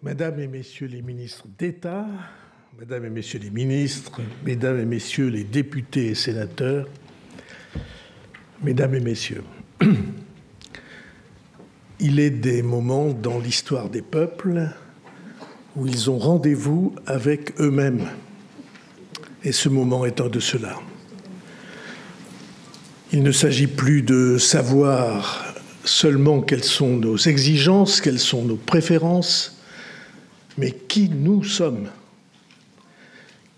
Mesdames et Messieurs les ministres d'État, Mesdames et Messieurs les ministres, Mesdames et Messieurs les députés et sénateurs, Mesdames et Messieurs, il est des moments dans l'histoire des peuples où ils ont rendez-vous avec eux-mêmes. Et ce moment est un de ceux-là. Il ne s'agit plus de savoir seulement quelles sont nos exigences, quelles sont nos préférences, mais qui nous sommes.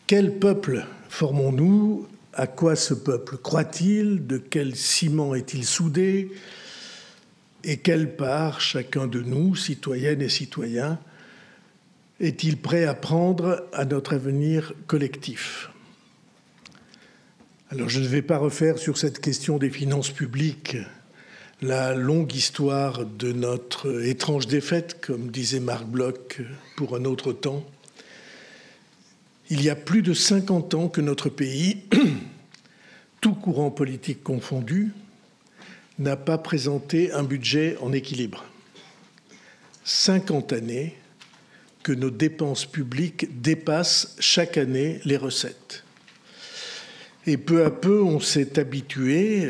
Quel peuple formons-nous? À quoi ce peuple croit-il? De quel ciment est-il soudé? Et quelle part chacun de nous, citoyennes et citoyens, est-il prêt à prendre à notre avenir collectif? Alors je ne vais pas refaire sur cette question des finances publiques la longue histoire de notre étrange défaite, comme disait Marc Bloch pour un autre temps. Il y a plus de 50 ans que notre pays, tout courant politique confondu, n'a pas présenté un budget en équilibre. 50 années que nos dépenses publiques dépassent chaque année les recettes. Et peu à peu, on s'est habitué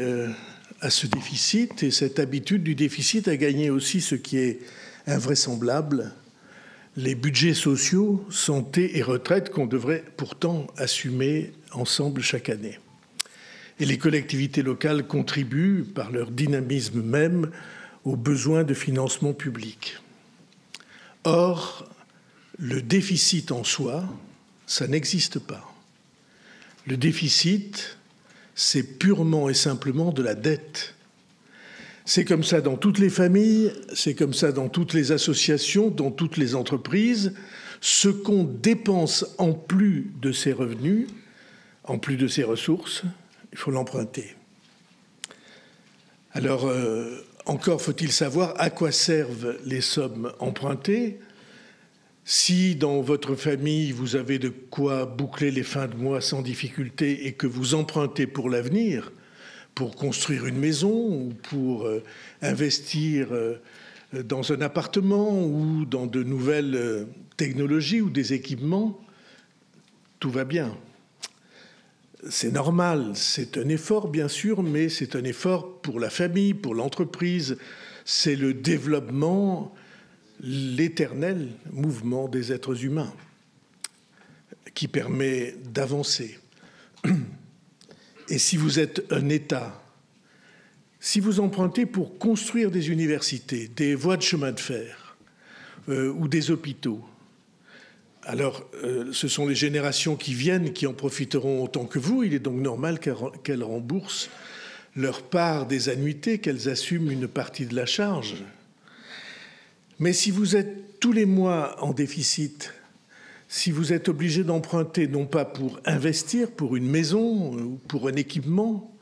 à ce déficit, et cette habitude du déficit a gagné aussi ce qui est invraisemblable, les budgets sociaux, santé et retraite qu'on devrait pourtant assumer ensemble chaque année. Et les collectivités locales contribuent, par leur dynamisme même, aux besoins de financement public. Or, le déficit en soi, ça n'existe pas. Le déficit, c'est purement et simplement de la dette. C'est comme ça dans toutes les familles, c'est comme ça dans toutes les associations, dans toutes les entreprises. Ce qu'on dépense en plus de ses revenus, en plus de ses ressources, il faut l'emprunter. Alors, encore faut-il savoir à quoi servent les sommes empruntées. Si dans votre famille, vous avez de quoi boucler les fins de mois sans difficulté et que vous empruntez pour l'avenir, pour construire une maison ou pour investir dans un appartement ou dans de nouvelles technologies ou des équipements, tout va bien. C'est normal, c'est un effort bien sûr, mais c'est un effort pour la famille, pour l'entreprise. C'est le développement, l'éternel mouvement des êtres humains qui permet d'avancer. Et si vous êtes un État, si vous empruntez pour construire des universités, des voies de chemin de fer ou des hôpitaux, alors ce sont les générations qui viennent qui en profiteront autant que vous. Il est donc normal qu'elles remboursent leur part des annuités, qu'elles assument une partie de la charge. Mais si vous êtes tous les mois en déficit, si vous êtes obligé d'emprunter non pas pour investir, pour une maison ou pour un équipement,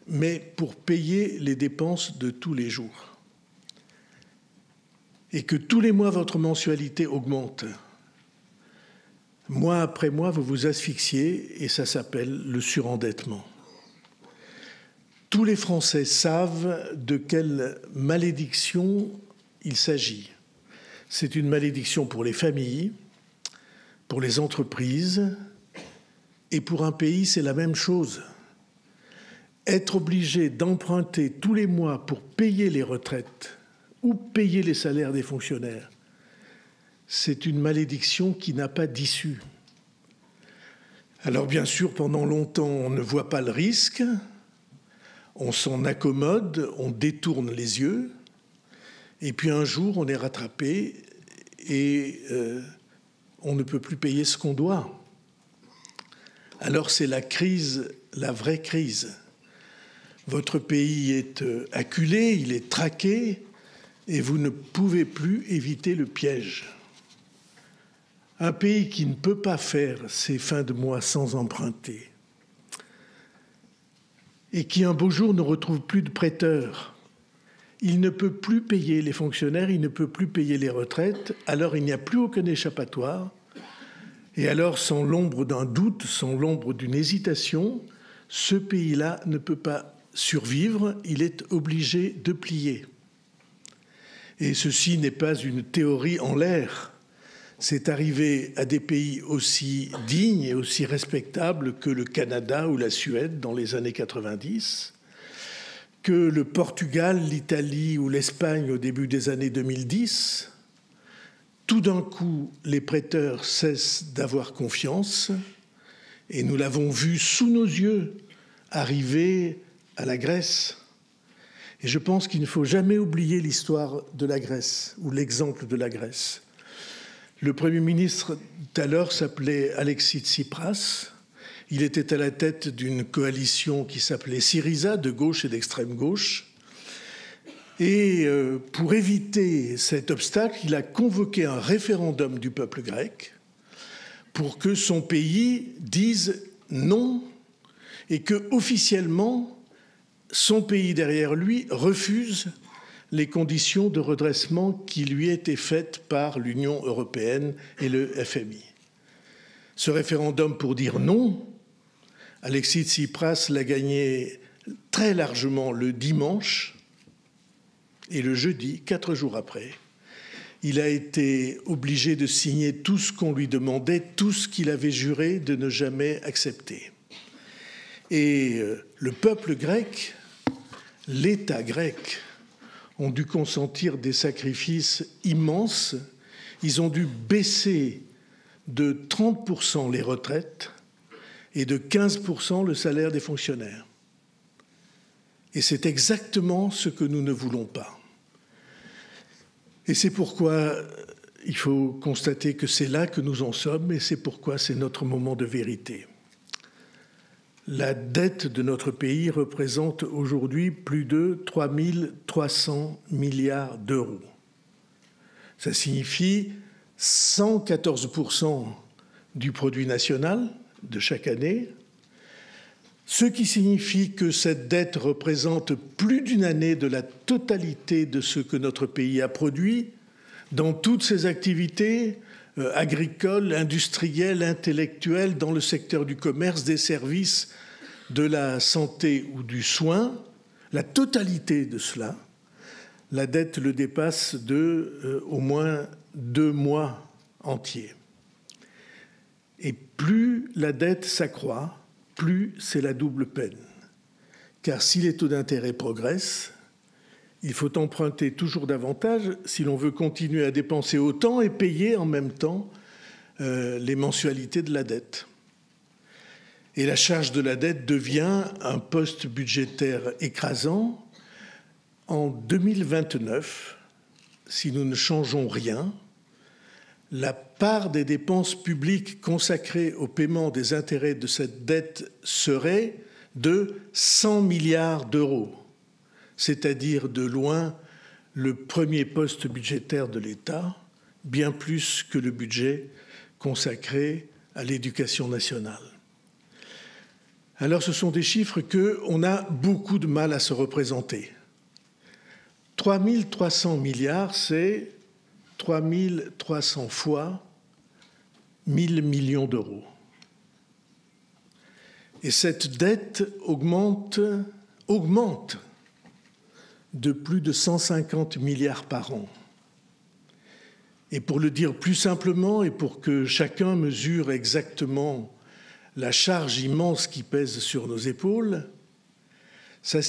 mais pour payer les dépenses de tous les jours, et que tous les mois votre mensualité augmente, mois après mois vous vous asphyxiez et ça s'appelle le surendettement. Tous les Français savent de quelle malédiction il s'agit. C'est une malédiction pour les familles, pour les entreprises, et pour un pays, c'est la même chose. Être obligé d'emprunter tous les mois pour payer les retraites ou payer les salaires des fonctionnaires, c'est une malédiction qui n'a pas d'issue. Alors bien sûr, pendant longtemps, on ne voit pas le risque, on s'en accommode, on détourne les yeux, et puis un jour, on est rattrapé et on ne peut plus payer ce qu'on doit. Alors c'est la crise, la vraie crise. Votre pays est acculé, il est traqué, et vous ne pouvez plus éviter le piège. Un pays qui ne peut pas faire ses fins de mois sans emprunter, et qui un beau jour ne retrouve plus de prêteurs, il ne peut plus payer les fonctionnaires, il ne peut plus payer les retraites, alors il n'y a plus aucun échappatoire. Et alors, sans l'ombre d'un doute, sans l'ombre d'une hésitation, ce pays-là ne peut pas survivre, il est obligé de plier. Et ceci n'est pas une théorie en l'air, C'est arrivé à des pays aussi dignes et aussi respectables que le Canada ou la Suède dans les années 90, que le Portugal, l'Italie ou l'Espagne au début des années 2010. Tout d'un coup, les prêteurs cessent d'avoir confiance et nous l'avons vu sous nos yeux arriver à la Grèce. Et je pense qu'il ne faut jamais oublier l'histoire de la Grèce ou l'exemple de la Grèce. Le Premier ministre tout à l'heure s'appelait Alexis Tsipras. Il était à la tête d'une coalition qui s'appelait Syriza, de gauche et d'extrême gauche. Et pour éviter cet obstacle, il a convoqué un référendum du peuple grec pour que son pays dise non et que, officiellement, son pays derrière lui refuse les conditions de redressement qui lui étaient faites par l'Union européenne et le FMI. Ce référendum pour dire non, Alexis Tsipras l'a gagné très largement le dimanche et le jeudi, 4 jours après. Il a été obligé de signer tout ce qu'on lui demandait, tout ce qu'il avait juré de ne jamais accepter. Et le peuple grec, l'État grec, ont dû consentir des sacrifices immenses. Ils ont dû baisser de 30% les retraites et de 15% le salaire des fonctionnaires. Et c'est exactement ce que nous ne voulons pas. Et c'est pourquoi il faut constater que c'est là que nous en sommes et c'est pourquoi c'est notre moment de vérité. La dette de notre pays représente aujourd'hui plus de 3 300 milliards d'euros. Ça signifie 114% du produit national de chaque année, ce qui signifie que cette dette représente plus d'une année de la totalité de ce que notre pays a produit dans toutes ses activités agricoles, industrielles, intellectuelles, dans le secteur du commerce, des services, de la santé ou du soin, la totalité de cela, la dette le dépasse de au moins 2 mois entiers. Et plus la dette s'accroît, plus c'est la double peine. Car si les taux d'intérêt progressent, il faut emprunter toujours davantage si l'on veut continuer à dépenser autant et payer en même temps les mensualités de la dette. Et la charge de la dette devient un poste budgétaire écrasant. En 2029, si nous ne changeons rien, la part des dépenses publiques consacrées au paiement des intérêts de cette dette serait de 100 milliards d'euros, c'est-à-dire de loin le premier poste budgétaire de l'État, bien plus que le budget consacré à l'éducation nationale. Alors ce sont des chiffres qu'on a beaucoup de mal à se représenter. 3 300 milliards, c'est 3 300 fois 1 000 millions d'euros. Et cette dette augmente de plus de 150 milliards par an. Et pour le dire plus simplement et pour que chacun mesure exactement la charge immense qui pèse sur nos épaules, ça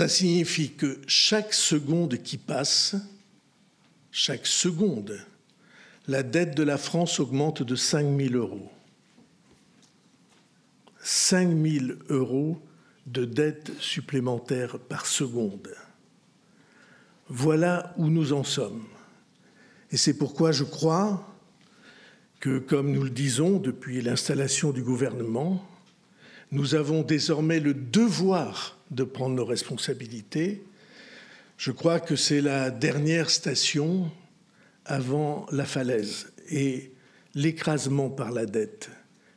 signifie que chaque seconde qui passe, chaque seconde, la dette de la France augmente de 5 000 euros. 5 000 euros de dette supplémentaire par seconde. Voilà où nous en sommes. Et c'est pourquoi je crois que, comme nous le disons depuis l'installation du gouvernement, nous avons désormais le devoir de prendre nos responsabilités. Je crois que c'est la dernière station avant la falaise. Et l'écrasement par la dette,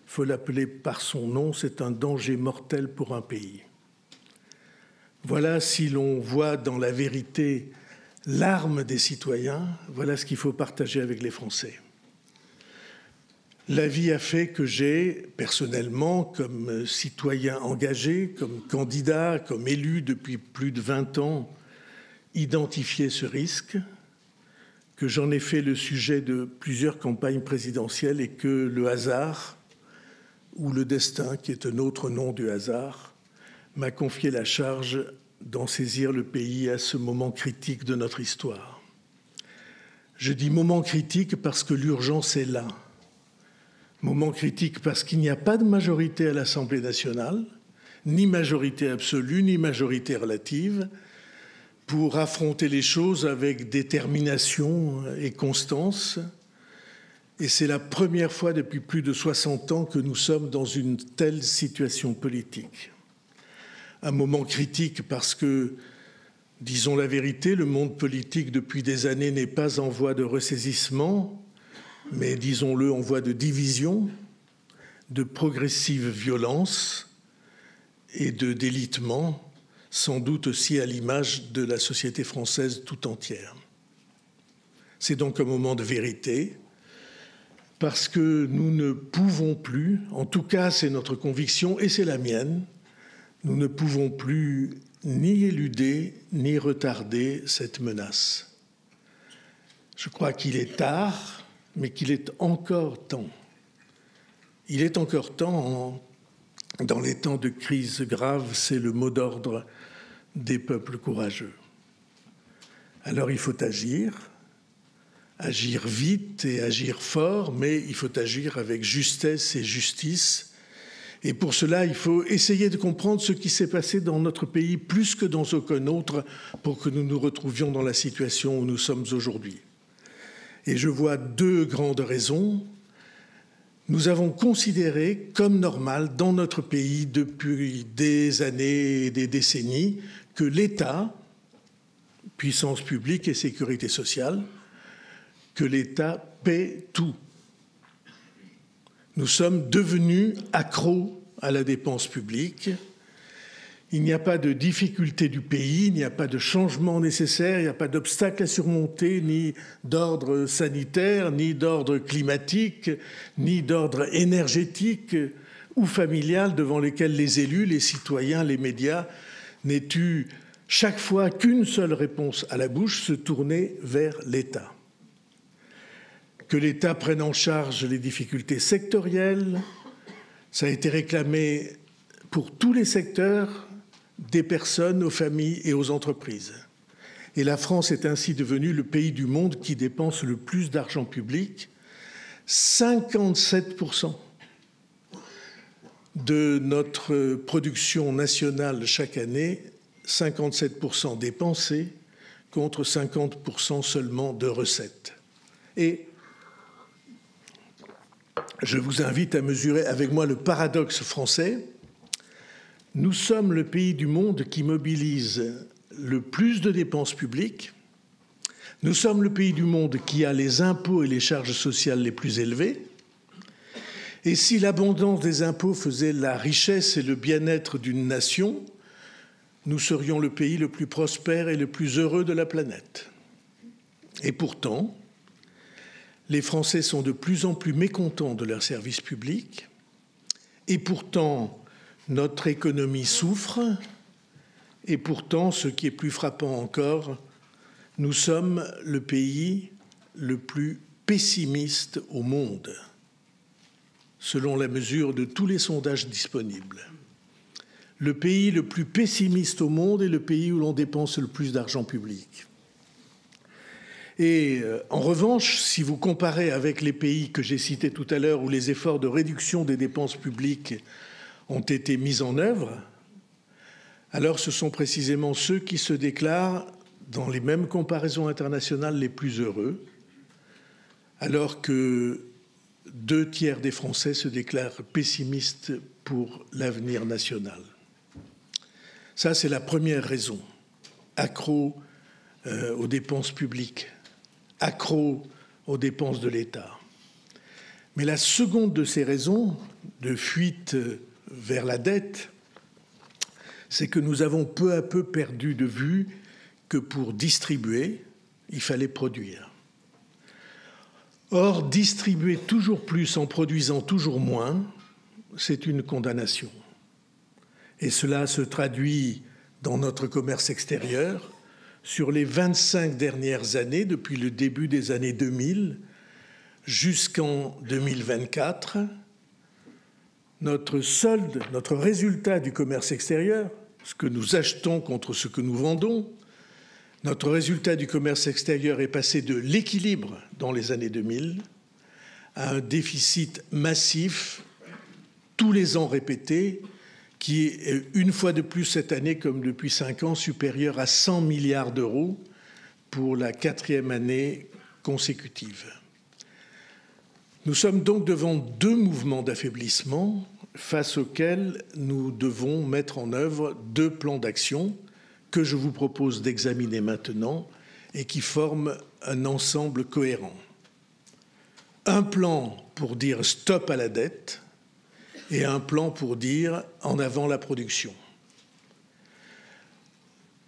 il faut l'appeler par son nom, c'est un danger mortel pour un pays. Voilà, si l'on voit dans la vérité l'arme des citoyens, voilà ce qu'il faut partager avec les Français. La vie a fait que j'ai, personnellement, comme citoyen engagé, comme candidat, comme élu depuis plus de 20 ans, identifié ce risque, que j'en ai fait le sujet de plusieurs campagnes présidentielles et que le hasard, ou le destin, qui est un autre nom du hasard, m'a confié la charge d'en saisir le pays à ce moment critique de notre histoire. Je dis moment critique parce que l'urgence est là. Moment critique parce qu'il n'y a pas de majorité à l'Assemblée nationale, ni majorité absolue, ni majorité relative, pour affronter les choses avec détermination et constance. Et c'est la première fois depuis plus de 60 ans que nous sommes dans une telle situation politique. Un moment critique parce que, disons la vérité, le monde politique depuis des années n'est pas en voie de ressaisissement, mais disons-le en voie de division, de progressive violence et de délitement, sans doute aussi à l'image de la société française tout entière. C'est donc un moment de vérité, parce que nous ne pouvons plus, en tout cas c'est notre conviction et c'est la mienne, nous ne pouvons plus ni éluder ni retarder cette menace. Je crois qu'il est tard, mais qu'il est encore temps. Il est encore temps, dans les temps de crise grave, c'est le mot d'ordre des peuples courageux. Alors il faut agir vite et agir fort, mais il faut agir avec justesse et justice. Et pour cela, il faut essayer de comprendre ce qui s'est passé dans notre pays plus que dans aucun autre pour que nous nous retrouvions dans la situation où nous sommes aujourd'hui. Et je vois deux grandes raisons. Nous avons considéré comme normal dans notre pays depuis des années et des décennies que l'État, puissance publique et sécurité sociale, que l'État paie tout. Nous sommes devenus accros à la dépense publique. Il n'y a pas de difficulté du pays, il n'y a pas de changement nécessaire, il n'y a pas d'obstacle à surmonter, ni d'ordre sanitaire, ni d'ordre climatique, ni d'ordre énergétique ou familial devant lesquels les élus, les citoyens, les médias n'aient eu chaque fois qu'une seule réponse à la bouche, se tourner vers l'État. Que l'État prenne en charge les difficultés sectorielles. Ça a été réclamé pour tous les secteurs, des personnes, aux familles et aux entreprises. Et la France est ainsi devenue le pays du monde qui dépense le plus d'argent public. 57% de notre production nationale chaque année, 57% dépensés contre 50% seulement de recettes. Et je vous invite à mesurer avec moi le paradoxe français. Nous sommes le pays du monde qui mobilise le plus de dépenses publiques. Nous sommes le pays du monde qui a les impôts et les charges sociales les plus élevés. Et si l'abondance des impôts faisait la richesse et le bien-être d'une nation, nous serions le pays le plus prospère et le plus heureux de la planète. Et pourtant, les Français sont de plus en plus mécontents de leurs services publics, et pourtant, notre économie souffre, et pourtant, ce qui est plus frappant encore, nous sommes le pays le plus pessimiste au monde, selon la mesure de tous les sondages disponibles. Le pays le plus pessimiste au monde est le pays où l'on dépense le plus d'argent public. Et en revanche, si vous comparez avec les pays que j'ai cités tout à l'heure où les efforts de réduction des dépenses publiques ont été mis en œuvre, alors ce sont précisément ceux qui se déclarent dans les mêmes comparaisons internationales les plus heureux, alors que 2/3 des Français se déclarent pessimistes pour l'avenir national. Ça, c'est la première raison, accro aux dépenses publiques, accro aux dépenses de l'État. Mais la seconde de ces raisons de fuite vers la dette, c'est que nous avons peu à peu perdu de vue que pour distribuer, il fallait produire. Or, distribuer toujours plus en produisant toujours moins, c'est une condamnation. Et cela se traduit dans notre commerce extérieur, sur les 25 dernières années, depuis le début des années 2000 jusqu'en 2024, notre solde, notre résultat du commerce extérieur, ce que nous achetons contre ce que nous vendons, notre résultat du commerce extérieur est passé de l'équilibre dans les années 2000 à un déficit massif, tous les ans répété, qui est une fois de plus cette année, comme depuis 5 ans, supérieur à 100 milliards d'euros pour la 4e année consécutive. Nous sommes donc devant 2 mouvements d'affaiblissement face auxquels nous devons mettre en œuvre 2 plans d'action que je vous propose d'examiner maintenant et qui forment un ensemble cohérent. Un plan pour dire stop à la dette et un plan pour dire en avant la production.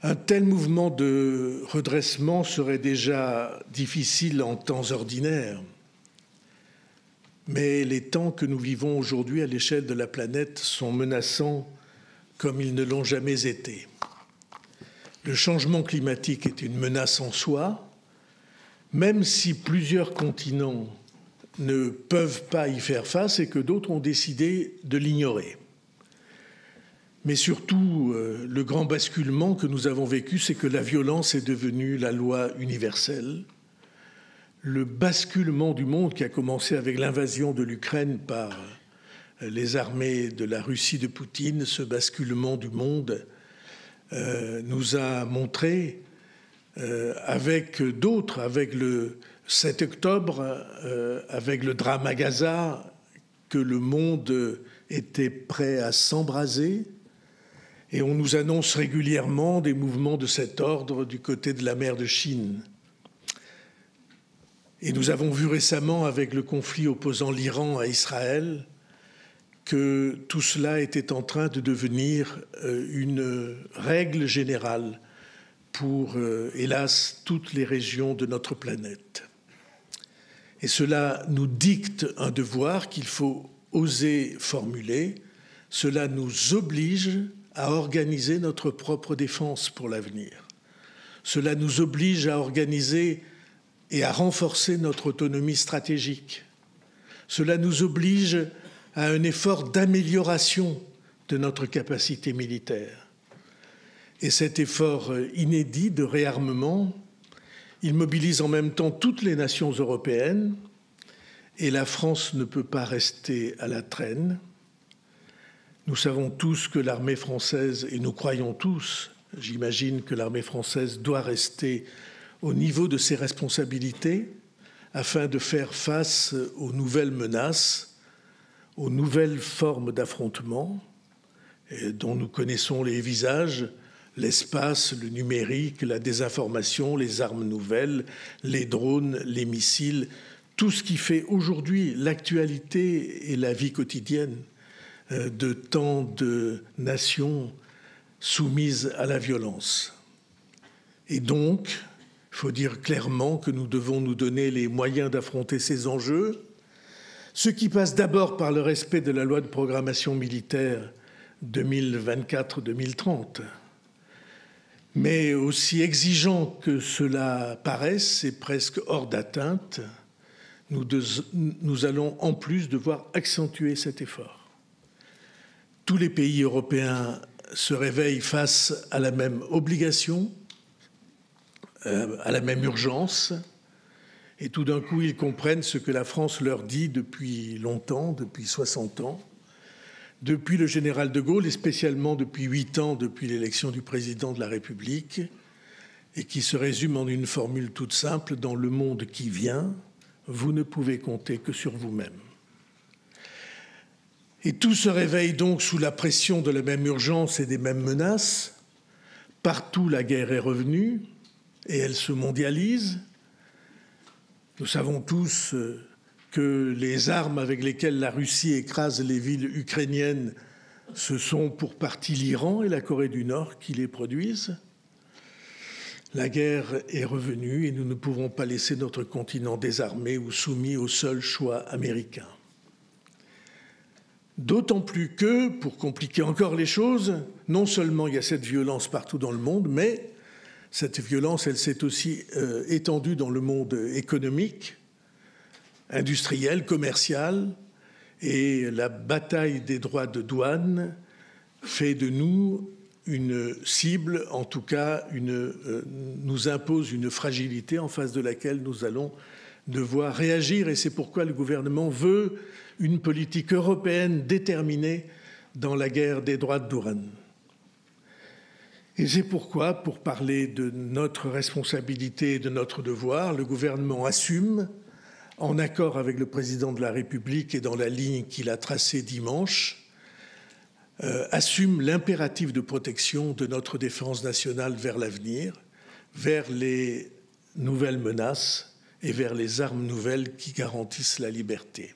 Un tel mouvement de redressement serait déjà difficile en temps ordinaire, mais les temps que nous vivons aujourd'hui à l'échelle de la planète sont menaçants comme ils ne l'ont jamais été. Le changement climatique est une menace en soi, même si plusieurs continents ne peuvent pas y faire face et que d'autres ont décidé de l'ignorer. Mais surtout, le grand basculement que nous avons vécu, c'est que la violence est devenue la loi universelle. Le basculement du monde qui a commencé avec l'invasion de l'Ukraine par les armées de la Russie de Poutine, ce basculement du monde nous a montré, avec d'autres, avec le 7 octobre, avec le drame à Gaza, que le monde était prêt à s'embraser. Et on nous annonce régulièrement des mouvements de cet ordre du côté de la mer de Chine. Et nous avons vu récemment, avec le conflit opposant l'Iran à Israël, que tout cela était en train de devenir une règle générale pour, hélas, toutes les régions de notre planète. Et cela nous dicte un devoir qu'il faut oser formuler. Cela nous oblige à organiser notre propre défense pour l'avenir. Cela nous oblige à organiser et à renforcer notre autonomie stratégique. Cela nous oblige à un effort d'amélioration de notre capacité militaire. Et cet effort inédit de réarmement, il mobilise en même temps toutes les nations européennes, et la France ne peut pas rester à la traîne. Nous savons tous que l'armée française, et nous croyons tous, j'imagine que l'armée française doit rester au niveau de ses responsabilités afin de faire face aux nouvelles menaces, aux nouvelles formes d'affrontement dont nous connaissons les visages, l'espace, le numérique, la désinformation, les armes nouvelles, les drones, les missiles, tout ce qui fait aujourd'hui l'actualité et la vie quotidienne de tant de nations soumises à la violence. Et donc, il faut dire clairement que nous devons nous donner les moyens d'affronter ces enjeux, ce qui passe d'abord par le respect de la loi de programmation militaire 2024-2030. Mais aussi exigeant que cela paraisse, c'est presque hors d'atteinte, nous allons en plus devoir accentuer cet effort. Tous les pays européens se réveillent face à la même obligation, à la même urgence, et tout d'un coup, ils comprennent ce que la France leur dit depuis longtemps, depuis 60 ans, depuis le général de Gaulle, et spécialement depuis 8 ans, depuis l'élection du président de la République, et qui se résume en une formule toute simple: dans le monde qui vient, vous ne pouvez compter que sur vous-même. Et tout se réveille donc sous la pression de la même urgence et des mêmes menaces. Partout, la guerre est revenue, et elle se mondialise. Nous savons tous que les armes avec lesquelles la Russie écrase les villes ukrainiennes, ce sont pour partie l'Iran et la Corée du Nord qui les produisent. La guerre est revenue et nous ne pouvons pas laisser notre continent désarmé ou soumis au seul choix américain. D'autant plus que, pour compliquer encore les choses, non seulement il y a cette violence partout dans le monde, mais Cette violence, elle s'est aussi étendue dans le monde économique, industriel, commercial, et la bataille des droits de douane fait de nous une cible, en tout cas nous impose une fragilité en face de laquelle nous allons devoir réagir. Et c'est pourquoi le gouvernement veut une politique européenne déterminée dans la guerre des droits de douane. Et c'est pourquoi, pour parler de notre responsabilité et de notre devoir, le gouvernement assume, en accord avec le président de la République et dans la ligne qu'il a tracée dimanche, assume l'impératif de protection de notre défense nationale vers l'avenir, vers les nouvelles menaces et vers les armes nouvelles qui garantissent la liberté.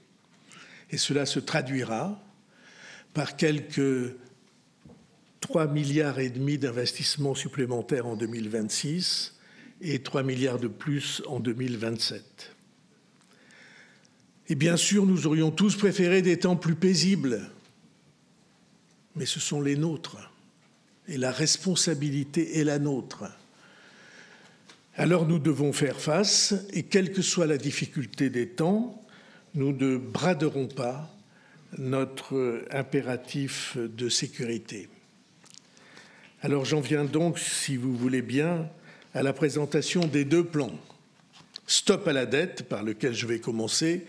Et cela se traduira par quelques 3,5 milliards d'investissements supplémentaires en 2026 et 3 milliards de plus en 2027. Et bien sûr, nous aurions tous préféré des temps plus paisibles, mais ce sont les nôtres, et la responsabilité est la nôtre. Alors nous devons faire face, et quelle que soit la difficulté des temps, nous ne braderons pas notre impératif de sécurité. Alors j'en viens donc, si vous voulez bien, à la présentation des deux plans. Stop à la dette, par lequel je vais commencer,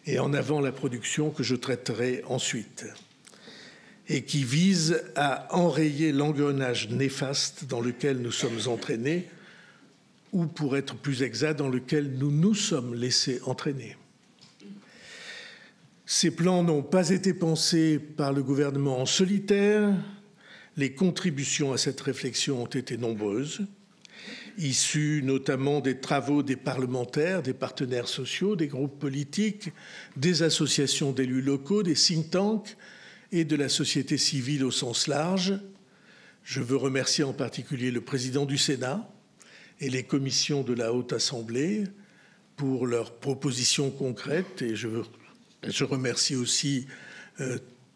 et En avant la production, que je traiterai ensuite, et qui vise à enrayer l'engrenage néfaste dans lequel nous sommes entraînés, ou pour être plus exact, dans lequel nous nous sommes laissés entraîner. Ces plans n'ont pas été pensés par le gouvernement en solitaire. Les contributions à cette réflexion ont été nombreuses, issues notamment des travaux des parlementaires, des partenaires sociaux, des groupes politiques, des associations d'élus locaux, des think tanks et de la société civile au sens large. Je veux remercier en particulier le président du Sénat et les commissions de la Haute Assemblée pour leurs propositions concrètes, et je remercie aussi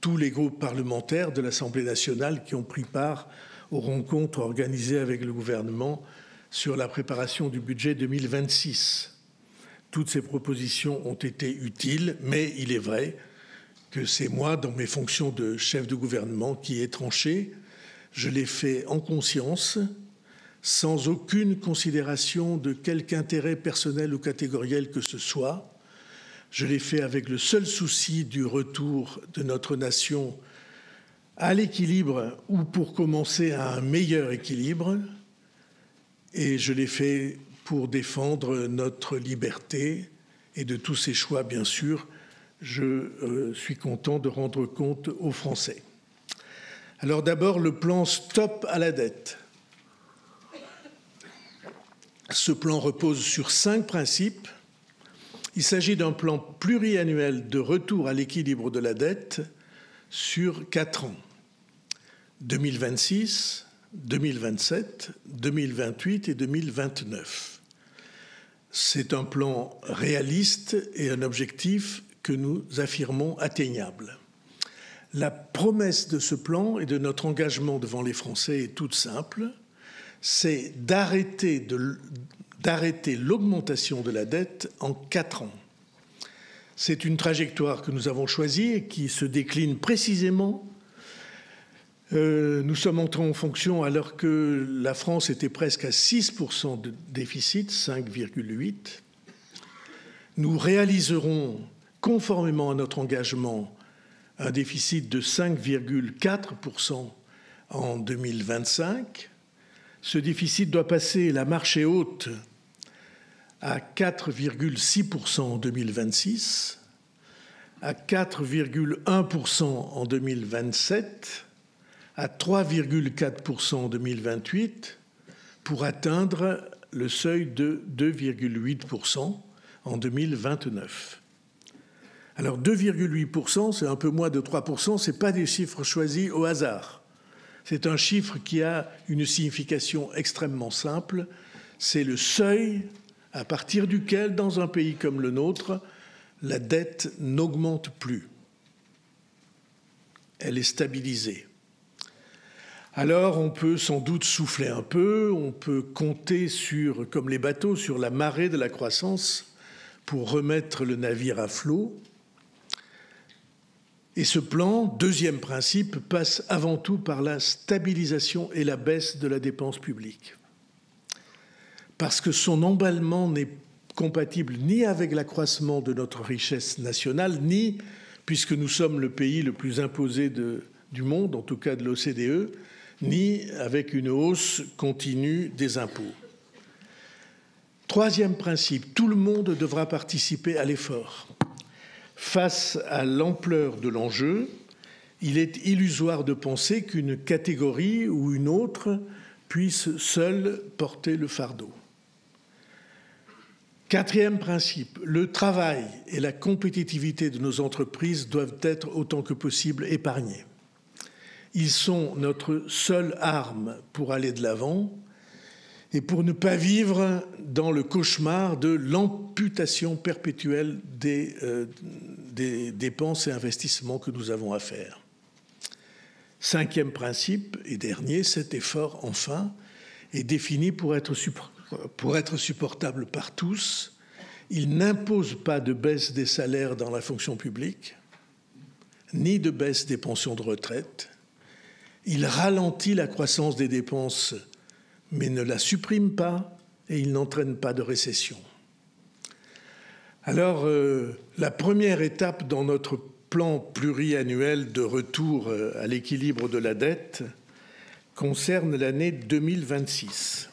tous les groupes parlementaires de l'Assemblée nationale qui ont pris part aux rencontres organisées avec le gouvernement sur la préparation du budget 2026. Toutes ces propositions ont été utiles, mais il est vrai que c'est moi, dans mes fonctions de chef de gouvernement, qui ai tranché. Je l'ai fait en conscience, sans aucune considération de quelque intérêt personnel ou catégoriel que ce soit. Je l'ai fait avec le seul souci du retour de notre nation à l'équilibre, ou pour commencer à un meilleur équilibre, et je l'ai fait pour défendre notre liberté, et de tous ces choix, bien sûr, je suis content de rendre compte aux Français. Alors d'abord, le plan Stop à la dette. Ce plan repose sur 5 principes. Il s'agit d'un plan pluriannuel de retour à l'équilibre de la dette sur 4 ans, 2026, 2027, 2028 et 2029. C'est un plan réaliste et un objectif que nous affirmons atteignable. La promesse de ce plan et de notre engagement devant les Français est toute simple, c'est d'arrêter l'augmentation de la dette en 4 ans. C'est une trajectoire que nous avons choisie et qui se décline précisément. Nous sommes entrés en fonction alors que la France était presque à 6% de déficit, 5,8. Nous réaliserons, conformément à notre engagement, un déficit de 5,4% en 2025. Ce déficit doit passer, la marche est haute, à 4,6% en 2026, à 4,1% en 2027, à 3,4% en 2028, pour atteindre le seuil de 2,8% en 2029. Alors 2,8%, c'est un peu moins de 3%, ce n'est pas des chiffres choisis au hasard. C'est un chiffre qui a une signification extrêmement simple. C'est le seuil à partir duquel, dans un pays comme le nôtre, la dette n'augmente plus. Elle est stabilisée. alors on peut sans doute souffler un peu, on peut compter sur, comme les bateaux, sur la marée de la croissance pour remettre le navire à flot. Et ce plan, deuxième principe, passe avant tout par la stabilisation et la baisse de la dépense publique. Parce que son emballement n'est compatible ni avec l'accroissement de notre richesse nationale, ni, puisque nous sommes le pays le plus imposé du monde, en tout cas de l'OCDE, ni avec une hausse continue des impôts. Troisième principe, tout le monde devra participer à l'effort. Face à l'ampleur de l'enjeu, il est illusoire de penser qu'une catégorie ou une autre puisse seule porter le fardeau. Quatrième principe, le travail et la compétitivité de nos entreprises doivent être autant que possible épargnés. Ils sont notre seule arme pour aller de l'avant et pour ne pas vivre dans le cauchemar de l'amputation perpétuelle des dépenses et investissements que nous avons à faire. Cinquième principe et dernier, cet effort, enfin, est défini pour être supportable par tous. Il n'impose pas de baisse des salaires dans la fonction publique, ni de baisse des pensions de retraite. Il ralentit la croissance des dépenses, mais ne la supprime pas, et il n'entraîne pas de récession. Alors, la première étape dans notre plan pluriannuel de retour à l'équilibre de la dette concerne l'année 2026.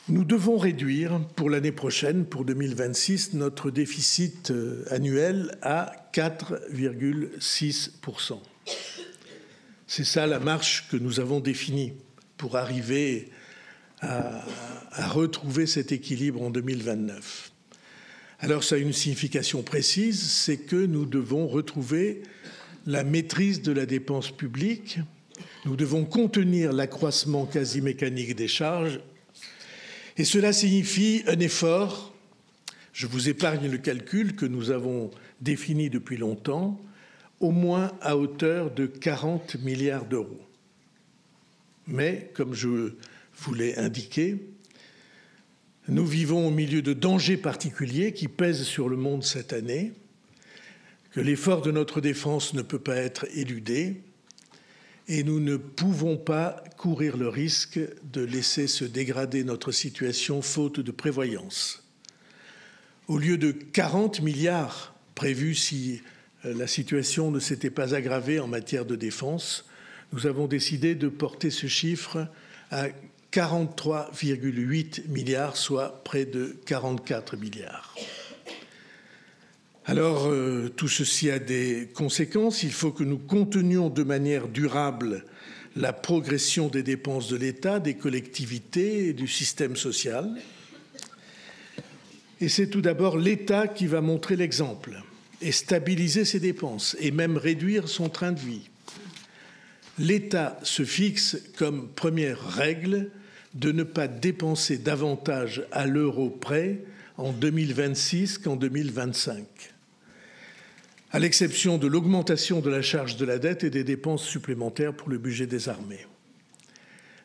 Nous devons réduire pour l'année prochaine, pour 2026, notre déficit annuel à 4,6%. C'est ça la marche que nous avons définie pour arriver à retrouver cet équilibre en 2029. Alors ça a une signification précise, c'est que nous devons retrouver la maîtrise de la dépense publique, nous devons contenir l'accroissement quasi mécanique des charges, et cela signifie un effort, je vous épargne le calcul que nous avons défini depuis longtemps, au moins à hauteur de 40 milliards d'euros. Mais, comme je vous l'ai indiqué, nous vivons au milieu de dangers particuliers qui pèsent sur le monde cette année, que l'effort de notre défense ne peut pas être éludé, et nous ne pouvons pas courir le risque de laisser se dégrader notre situation faute de prévoyance. Au lieu de 40 milliards prévus si la situation ne s'était pas aggravée en matière de défense, nous avons décidé de porter ce chiffre à 43,8 milliards, soit près de 44 milliards. Alors, tout ceci a des conséquences. Il faut que nous contenions de manière durable la progression des dépenses de l'État, des collectivités et du système social. Et c'est tout d'abord l'État qui va montrer l'exemple et stabiliser ses dépenses et même réduire son train de vie. L'État se fixe comme première règle de ne pas dépenser davantage à l'euro près en 2026 qu'en 2025, à l'exception de l'augmentation de la charge de la dette et des dépenses supplémentaires pour le budget des armées.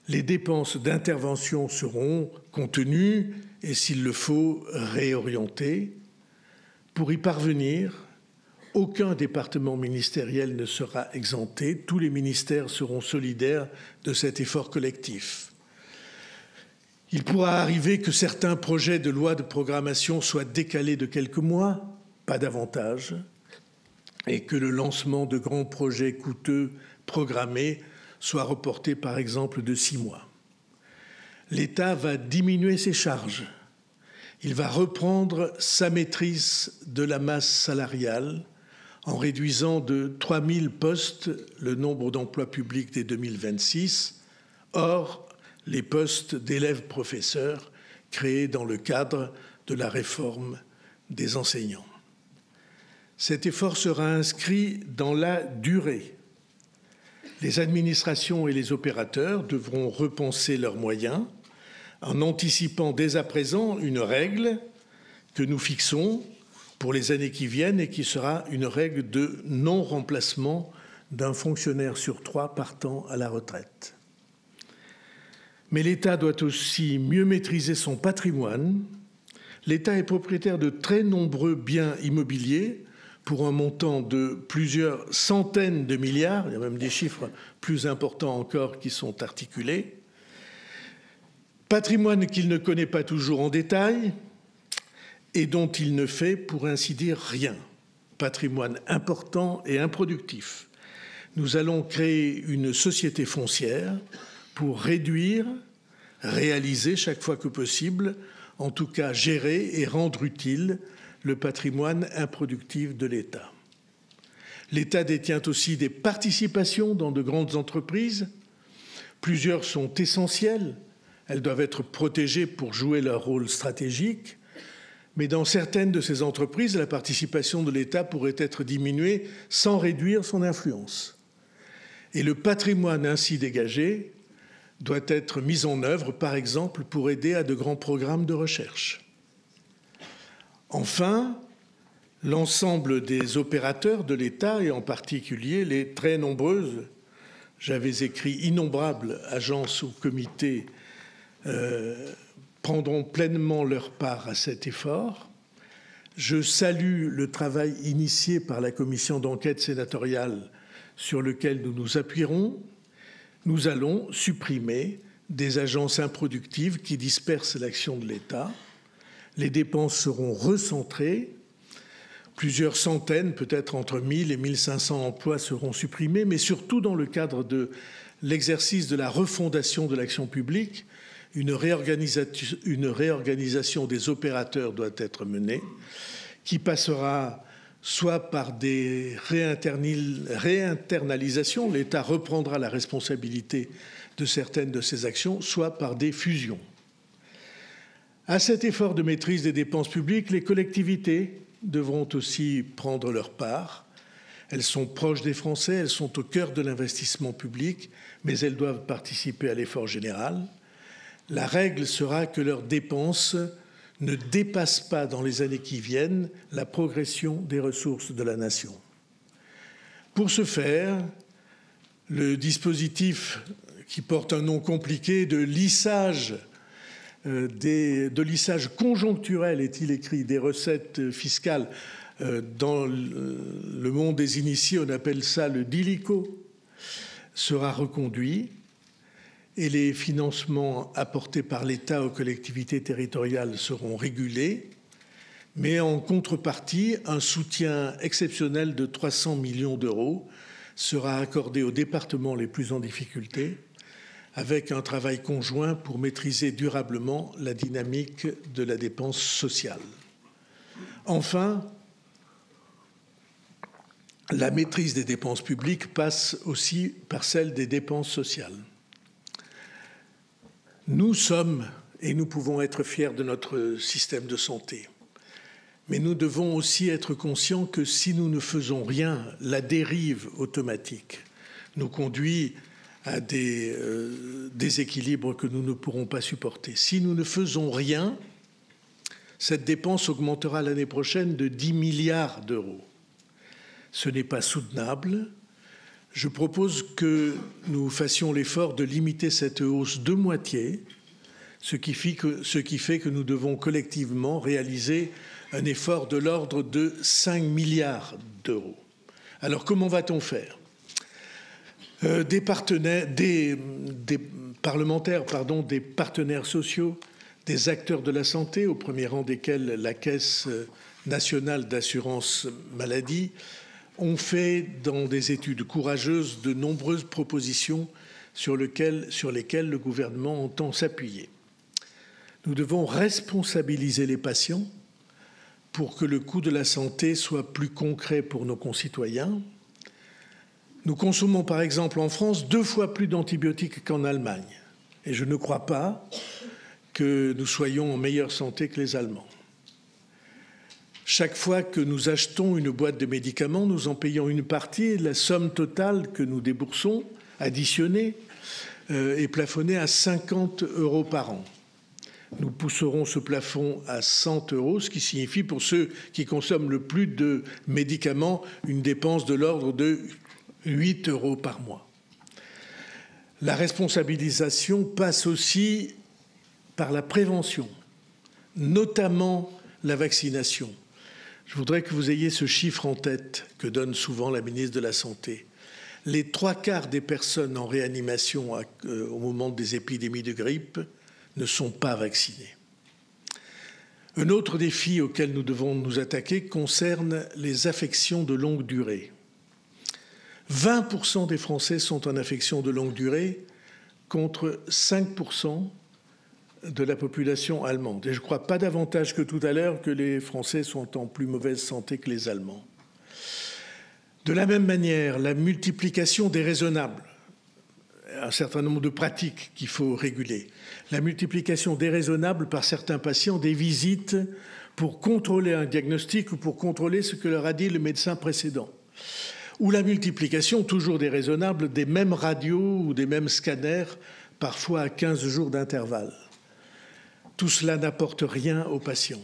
Les dépenses d'intervention seront contenues et, s'il le faut, réorientées. Pour y parvenir, aucun département ministériel ne sera exempté. Tous les ministères seront solidaires de cet effort collectif. Il pourra arriver que certains projets de loi de programmation soient décalés de quelques mois, pas davantage, et que le lancement de grands projets coûteux programmés soit reporté par exemple de 6 mois. L'État va diminuer ses charges. Il va reprendre sa maîtrise de la masse salariale en réduisant de 3 000 postes le nombre d'emplois publics dès 2026. Or, les postes d'élèves-professeurs créés dans le cadre de la réforme des enseignants. Cet effort sera inscrit dans la durée. Les administrations et les opérateurs devront repenser leurs moyens en anticipant dès à présent une règle que nous fixons pour les années qui viennent et qui sera une règle de non-remplacement d'un fonctionnaire sur 3 partant à la retraite. Mais l'État doit aussi mieux maîtriser son patrimoine. L'État est propriétaire de très nombreux biens immobiliers pour un montant de plusieurs centaines de milliards, il y a même des chiffres plus importants encore qui sont articulés. Patrimoine qu'il ne connaît pas toujours en détail et dont il ne fait, pour ainsi dire, rien. Patrimoine important et improductif. Nous allons créer une société foncière pour réduire, réaliser chaque fois que possible, en tout cas gérer et rendre utile le patrimoine improductif de l'État. L'État détient aussi des participations dans de grandes entreprises. Plusieurs sont essentielles. Elles doivent être protégées pour jouer leur rôle stratégique. Mais dans certaines de ces entreprises, la participation de l'État pourrait être diminuée sans réduire son influence. Et le patrimoine ainsi dégagé doit être mis en œuvre, par exemple, pour aider à de grands programmes de recherche. Enfin, l'ensemble des opérateurs de l'État, et en particulier les très nombreuses, j'avais écrit innombrables agences ou comités, prendront pleinement leur part à cet effort. Je salue le travail initié par la commission d'enquête sénatoriale sur lequel nous nous appuierons. Nous allons supprimer des agences improductives qui dispersent l'action de l'État. Les dépenses seront recentrées. Plusieurs centaines, peut-être entre 1000 et 1500 emplois seront supprimés, mais surtout dans le cadre de l'exercice de la refondation de l'action publique, une réorganisation des opérateurs doit être menée, qui passera soit par des réinternalisations, l'État reprendra la responsabilité de certaines de ces actions, soit par des fusions. À cet effort de maîtrise des dépenses publiques, les collectivités devront aussi prendre leur part. Elles sont proches des Français, elles sont au cœur de l'investissement public, mais elles doivent participer à l'effort général. La règle sera que leurs dépenses ne dépassent pas dans les années qui viennent la progression des ressources de la nation. Pour ce faire, le dispositif qui porte un nom compliqué de lissage conjoncturel, est-il écrit, des recettes fiscales. Dans le monde des initiés, on appelle ça le DILICO, sera reconduit et les financements apportés par l'État aux collectivités territoriales seront régulés, mais en contrepartie, un soutien exceptionnel de 300 millions d'euros sera accordé aux départements les plus en difficulté, avec un travail conjoint pour maîtriser durablement la dynamique de la dépense sociale. Enfin, la maîtrise des dépenses publiques passe aussi par celle des dépenses sociales. Nous sommes, et nous pouvons être fiers de notre système de santé, mais nous devons aussi être conscients que si nous ne faisons rien, la dérive automatique nous conduit à des déséquilibres que nous ne pourrons pas supporter. Si nous ne faisons rien, cette dépense augmentera l'année prochaine de 10 milliards d'euros. Ce n'est pas soutenable. Je propose que nous fassions l'effort de limiter cette hausse de moitié, ce qui fait que nous devons collectivement réaliser un effort de l'ordre de 5 milliards d'euros. Alors comment va-t-on faire ? Des parlementaires, des partenaires sociaux, des acteurs de la santé, au premier rang desquels la Caisse nationale d'assurance maladie, ont fait dans des études courageuses de nombreuses propositions sur lesquelles le gouvernement entend s'appuyer. Nous devons responsabiliser les patients pour que le coût de la santé soit plus concret pour nos concitoyens. Nous consommons par exemple en France 2 fois plus d'antibiotiques qu'en Allemagne. Et je ne crois pas que nous soyons en meilleure santé que les Allemands. Chaque fois que nous achetons une boîte de médicaments, nous en payons une partie et la somme totale que nous déboursons, additionnée, est plafonnée à 50 € par an. Nous pousserons ce plafond à 100 €, ce qui signifie pour ceux qui consomment le plus de médicaments une dépense de l'ordre de 8 € par mois. La responsabilisation passe aussi par la prévention, notamment la vaccination. Je voudrais que vous ayez ce chiffre en tête que donne souvent la ministre de la Santé. Les 3/4 des personnes en réanimation au moment des épidémies de grippe ne sont pas vaccinées. Un autre défi auquel nous devons nous attaquer concerne les affections de longue durée. 20% des Français sont en affection de longue durée contre 5% de la population allemande. Et je ne crois pas davantage que tout à l'heure que les Français sont en plus mauvaise santé que les Allemands. De la même manière, la multiplication déraisonnable, un certain nombre de pratiques qu'il faut réguler, la multiplication déraisonnable par certains patients des visites pour contrôler un diagnostic ou pour contrôler ce que leur a dit le médecin précédent, ou la multiplication, toujours déraisonnable, des mêmes radios ou des mêmes scanners, parfois à 15 jours d'intervalle. Tout cela n'apporte rien aux patients.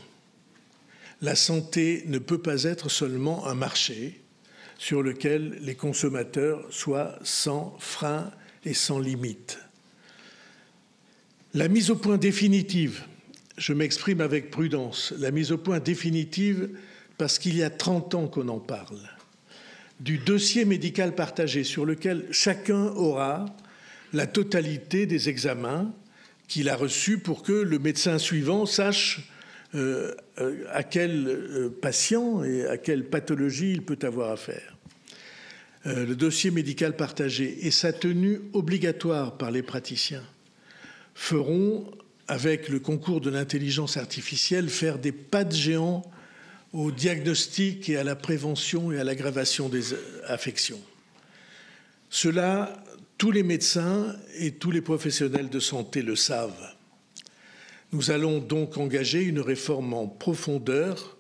La santé ne peut pas être seulement un marché sur lequel les consommateurs soient sans frein et sans limite. La mise au point définitive, je m'exprime avec prudence, la mise au point définitive parce qu'il y a 30 ans qu'on en parle, du dossier médical partagé sur lequel chacun aura la totalité des examens qu'il a reçus pour que le médecin suivant sache à quel patient et à quelle pathologie il peut avoir affaire. Le dossier médical partagé et sa tenue obligatoire par les praticiens feront, avec le concours de l'intelligence artificielle, faire des pas de géant au diagnostic et à la prévention et à l'aggravation des affections. Cela, tous les médecins et tous les professionnels de santé le savent. Nous allons donc engager une réforme en profondeur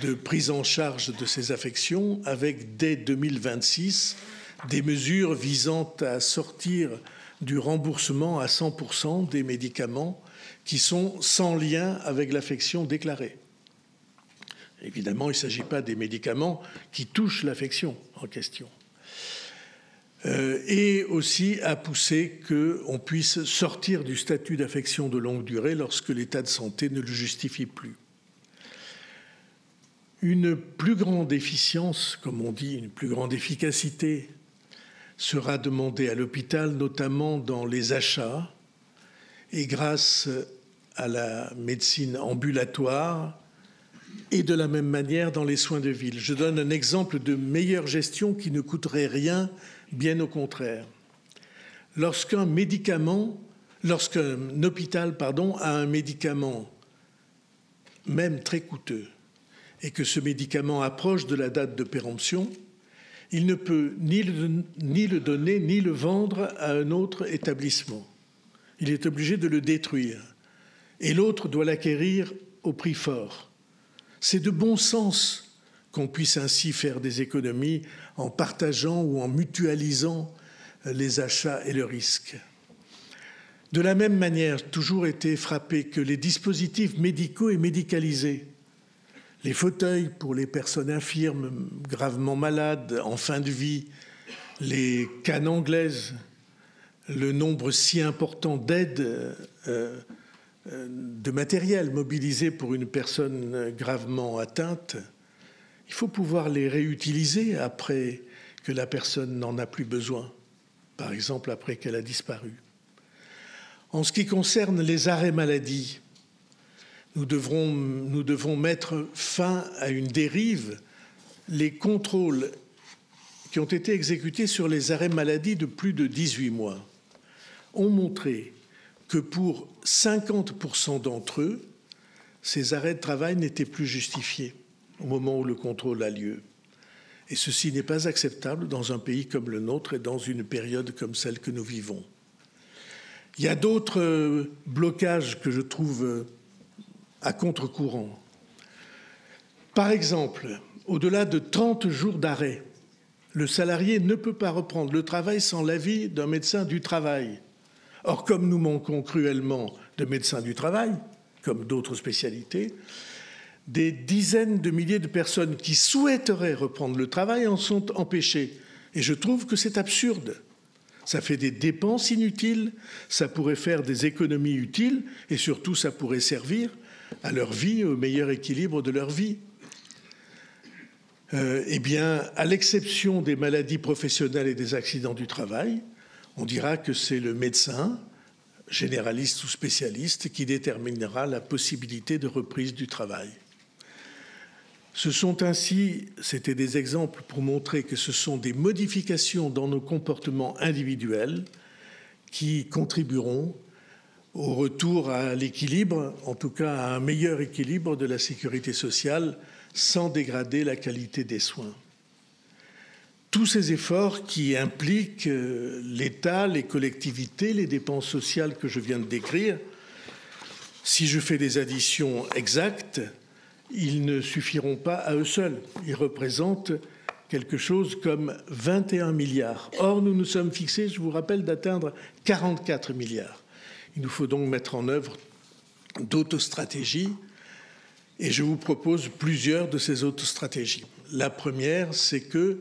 de prise en charge de ces affections avec, dès 2026, des mesures visant à sortir du remboursement à 100% des médicaments qui sont sans lien avec l'affection déclarée. Évidemment, il ne s'agit pas des médicaments qui touchent l'affection en question. Et aussi à pousser qu'on puisse sortir du statut d'affection de longue durée lorsque l'état de santé ne le justifie plus. Une plus grande efficience, comme on dit, une plus grande efficacité sera demandée à l'hôpital, notamment dans les achats, et grâce à la médecine ambulatoire, et de la même manière dans les soins de ville. Je donne un exemple de meilleure gestion qui ne coûterait rien, bien au contraire. Lorsqu'un hôpital a un médicament, même très coûteux, et que ce médicament approche de la date de péremption, il ne peut ni le donner ni le vendre à un autre établissement. Il est obligé de le détruire. Et l'autre doit l'acquérir au prix fort. C'est de bon sens qu'on puisse ainsi faire des économies en partageant ou en mutualisant les achats et le risque. De la même manière, j'ai toujours été frappé que les dispositifs médicaux et médicalisés, les fauteuils pour les personnes infirmes, gravement malades, en fin de vie, les cannes anglaises, le nombre si important d'aides de matériel mobilisé pour une personne gravement atteinte, il faut pouvoir les réutiliser après que la personne n'en a plus besoin, par exemple après qu'elle a disparu. En ce qui concerne les arrêts maladie, nous devons mettre fin à une dérive. Les contrôles qui ont été exécutés sur les arrêts maladie de plus de 18 mois ont montré que pour 50% d'entre eux, ces arrêts de travail n'étaient plus justifiés au moment où le contrôle a lieu. Et ceci n'est pas acceptable dans un pays comme le nôtre et dans une période comme celle que nous vivons. Il y a d'autres blocages que je trouve à contre-courant. Par exemple, au-delà de 30 jours d'arrêt, le salarié ne peut pas reprendre le travail sans l'avis d'un médecin du travail. Or, comme nous manquons cruellement de médecins du travail, comme d'autres spécialités, des dizaines de milliers de personnes qui souhaiteraient reprendre le travail en sont empêchées. Et je trouve que c'est absurde. Ça fait des dépenses inutiles, ça pourrait faire des économies utiles, et surtout ça pourrait servir à leur vie, au meilleur équilibre de leur vie. Eh bien, à l'exception des maladies professionnelles et des accidents du travail, on dira que c'est le médecin, généraliste ou spécialiste, qui déterminera la possibilité de reprise du travail. Ce sont ainsi, c'était des exemples pour montrer que ce sont des modifications dans nos comportements individuels qui contribueront au retour à l'équilibre, en tout cas à un meilleur équilibre de la sécurité sociale, sans dégrader la qualité des soins. Tous ces efforts qui impliquent l'État, les collectivités, les dépenses sociales que je viens de décrire, si je fais des additions exactes, ils ne suffiront pas à eux seuls. Ils représentent quelque chose comme 21 milliards. Or, nous nous sommes fixés, je vous rappelle, d'atteindre 44 milliards. Il nous faut donc mettre en œuvre d'autres stratégies, et je vous propose plusieurs de ces autres stratégies. La première, c'est que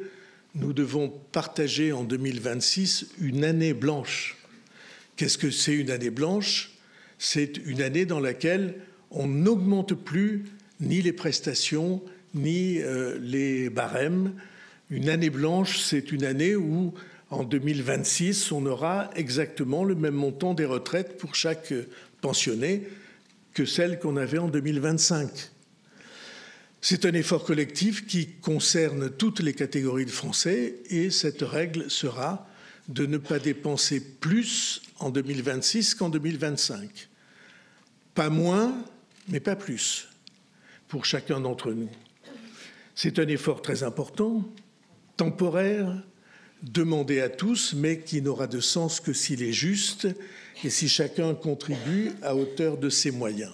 nous devons partager en 2026 une année blanche. Qu'est-ce que c'est une année blanche? C'est une année dans laquelle on n'augmente plus ni les prestations, ni les barèmes. Une année blanche, c'est une année où, en 2026, on aura exactement le même montant des retraites pour chaque pensionné que celle qu'on avait en 2025. C'est un effort collectif qui concerne toutes les catégories de Français et cette règle sera de ne pas dépenser plus en 2026 qu'en 2025. Pas moins, mais pas plus, pour chacun d'entre nous. C'est un effort très important, temporaire, demandé à tous, mais qui n'aura de sens que s'il est juste et si chacun contribue à hauteur de ses moyens.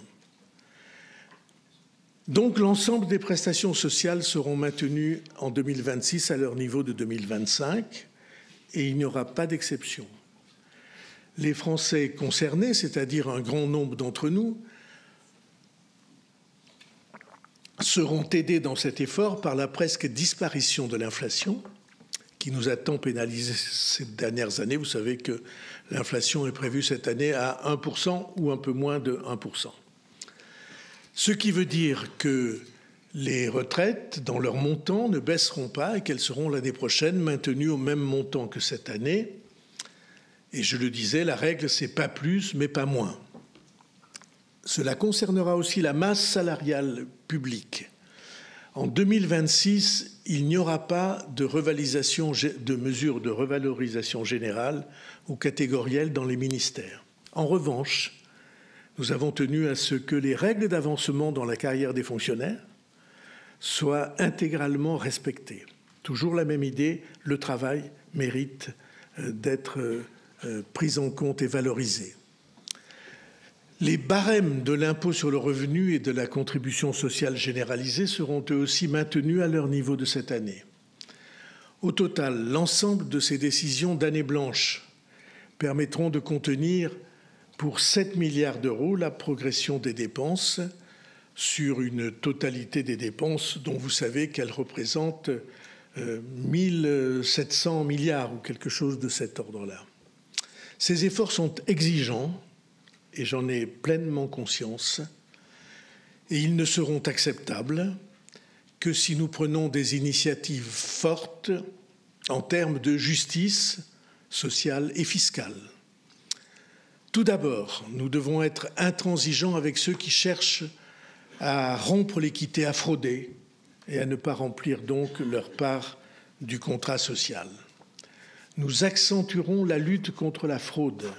Donc l'ensemble des prestations sociales seront maintenues en 2026 à leur niveau de 2025 et il n'y aura pas d'exception. Les Français concernés, c'est-à-dire un grand nombre d'entre nous, seront aidés dans cet effort par la presque disparition de l'inflation qui nous a tant pénalisés ces dernières années. Vous savez que l'inflation est prévue cette année à 1% ou un peu moins de 1%. Ce qui veut dire que les retraites, dans leur montant, ne baisseront pas et qu'elles seront l'année prochaine maintenues au même montant que cette année. Et je le disais, la règle, c'est pas plus, mais pas moins. Cela concernera aussi la masse salariale publique. En 2026, il n'y aura pas de mesures de revalorisation générale ou catégorielle dans les ministères. En revanche, nous avons tenu à ce que les règles d'avancement dans la carrière des fonctionnaires soient intégralement respectées. Toujours la même idée, le travail mérite d'être pris en compte et valorisé. Les barèmes de l'impôt sur le revenu et de la contribution sociale généralisée seront eux aussi maintenus à leur niveau de cette année. Au total, l'ensemble de ces décisions d'année blanche permettront de contenir pour 7 milliards d'euros la progression des dépenses sur une totalité des dépenses dont vous savez qu'elles représentent 1700 milliards ou quelque chose de cet ordre-là. Ces efforts sont exigeants et j'en ai pleinement conscience et ils ne seront acceptables que si nous prenons des initiatives fortes en termes de justice sociale et fiscale. Tout d'abord, nous devons être intransigeants avec ceux qui cherchent à rompre l'équité, à frauder et à ne pas remplir donc leur part du contrat social. Nous accentuerons la lutte contre la fraude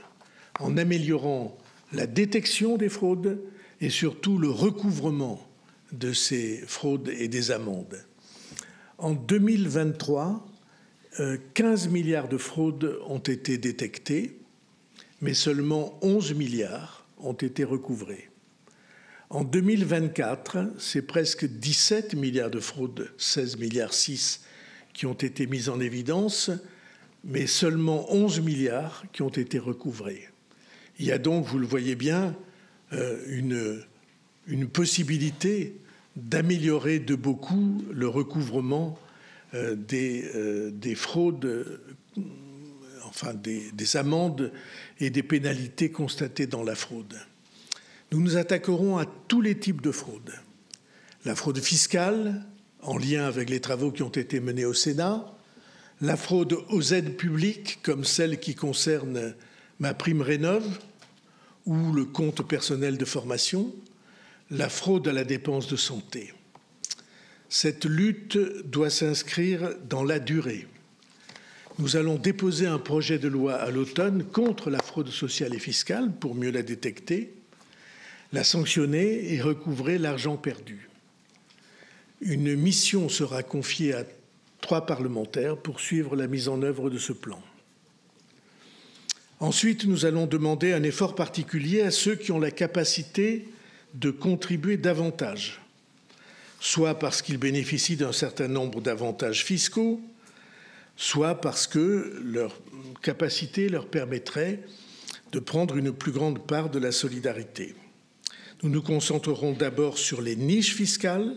en améliorant la détection des fraudes et surtout le recouvrement de ces fraudes et des amendes. En 2023, 15 milliards de fraudes ont été détectées, mais seulement 11 milliards ont été recouvrés. En 2024, c'est presque 17 milliards de fraudes, 16 milliards 6, qui ont été mises en évidence, mais seulement 11 milliards qui ont été recouvrés. Il y a donc, vous le voyez bien, une possibilité d'améliorer de beaucoup le recouvrement des fraudes, enfin des amendes et des pénalités constatées dans la fraude. Nous nous attaquerons à tous les types de fraudes. La fraude fiscale, en lien avec les travaux qui ont été menés au Sénat, la fraude aux aides publiques, comme celle qui concerne MaPrimeRénov' ou le compte personnel de formation, la fraude à la dépense de santé. Cette lutte doit s'inscrire dans la durée. Nous allons déposer un projet de loi à l'automne contre la fraude sociale et fiscale pour mieux la détecter, la sanctionner et recouvrer l'argent perdu. Une mission sera confiée à 3 parlementaires pour suivre la mise en œuvre de ce plan. Ensuite, nous allons demander un effort particulier à ceux qui ont la capacité de contribuer davantage, soit parce qu'ils bénéficient d'un certain nombre d'avantages fiscaux, soit parce que leur capacité leur permettrait de prendre une plus grande part de la solidarité. Nous nous concentrerons d'abord sur les niches fiscales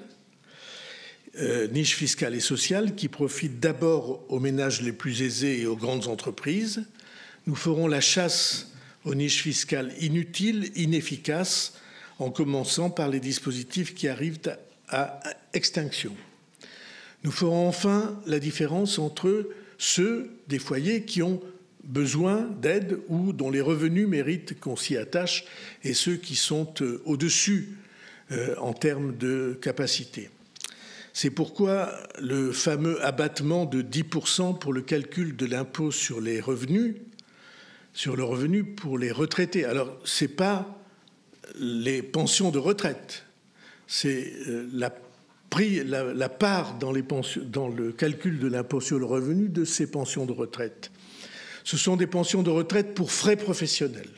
et sociales qui profitent d'abord aux ménages les plus aisés et aux grandes entreprises. Nous ferons la chasse aux niches fiscales inutiles, inefficaces, en commençant par les dispositifs qui arrivent à extinction. Nous ferons enfin la différence entre ceux des foyers qui ont besoin d'aide ou dont les revenus méritent qu'on s'y attache et ceux qui sont au-dessus en termes de capacité. C'est pourquoi le fameux abattement de 10% pour le calcul de l'impôt sur le revenu pour les retraités. Alors, ce n'est pas les pensions de retraite, c'est la part dans le calcul de l'impôt sur le revenu de ces pensions de retraite. Ce sont des pensions de retraite pour frais professionnels.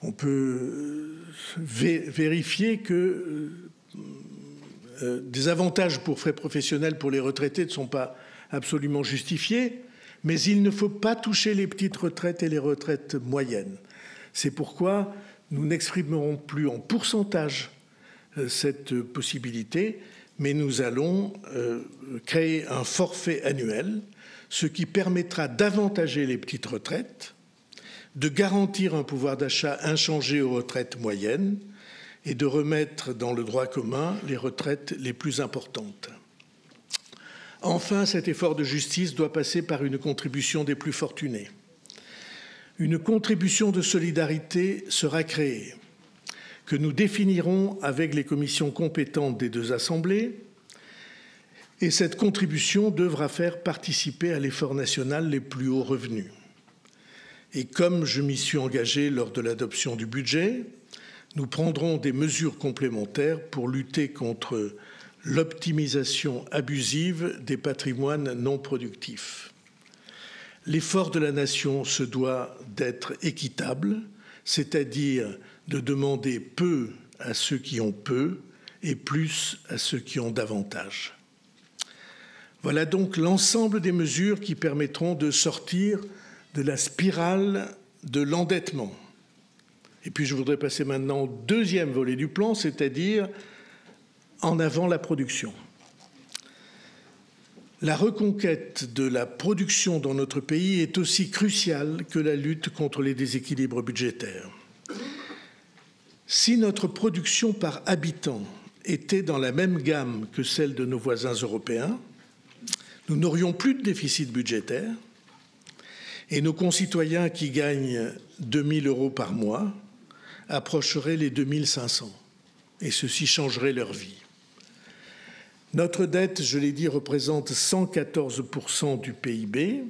On peut vérifier que des avantages pour frais professionnels pour les retraités ne sont pas absolument justifiés, mais il ne faut pas toucher les petites retraites et les retraites moyennes. C'est pourquoi nous n'exprimerons plus en pourcentage cette possibilité, mais nous allons créer un forfait annuel, ce qui permettra d'avantager les petites retraites, de garantir un pouvoir d'achat inchangé aux retraites moyennes et de remettre dans le droit commun les retraites les plus importantes. Enfin, cet effort de justice doit passer par une contribution des plus fortunés. Une contribution de solidarité sera créée, que nous définirons avec les commissions compétentes des 2 assemblées, et cette contribution devra faire participer à l'effort national les plus hauts revenus. Et comme je m'y suis engagé lors de l'adoption du budget, nous prendrons des mesures complémentaires pour lutter contre l'optimisation abusive des patrimoines non productifs. L'effort de la nation se doit d'être équitable, c'est-à-dire de demander peu à ceux qui ont peu et plus à ceux qui ont davantage. Voilà donc l'ensemble des mesures qui permettront de sortir de la spirale de l'endettement. Et puis je voudrais passer maintenant au deuxième volet du plan, c'est-à-dire en avant la production. La reconquête de la production dans notre pays est aussi cruciale que la lutte contre les déséquilibres budgétaires. Si notre production par habitant était dans la même gamme que celle de nos voisins européens, nous n'aurions plus de déficit budgétaire et nos concitoyens qui gagnent 2 000 € par mois approcheraient les 2 500 et ceci changerait leur vie. Notre dette, je l'ai dit, représente 114% du PIB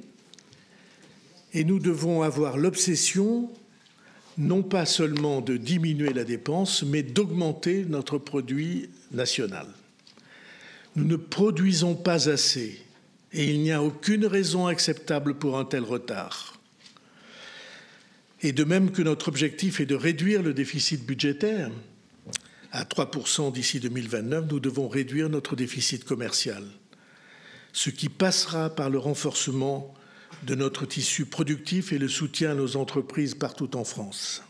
et nous devons avoir l'obsession non pas seulement de diminuer la dépense, mais d'augmenter notre produit national. Nous ne produisons pas assez et il n'y a aucune raison acceptable pour un tel retard. Et de même que notre objectif est de réduire le déficit budgétaire à 3% d'ici 2029, nous devons réduire notre déficit commercial, ce qui passera par le renforcement de notre tissu productif et le soutien à nos entreprises partout en France.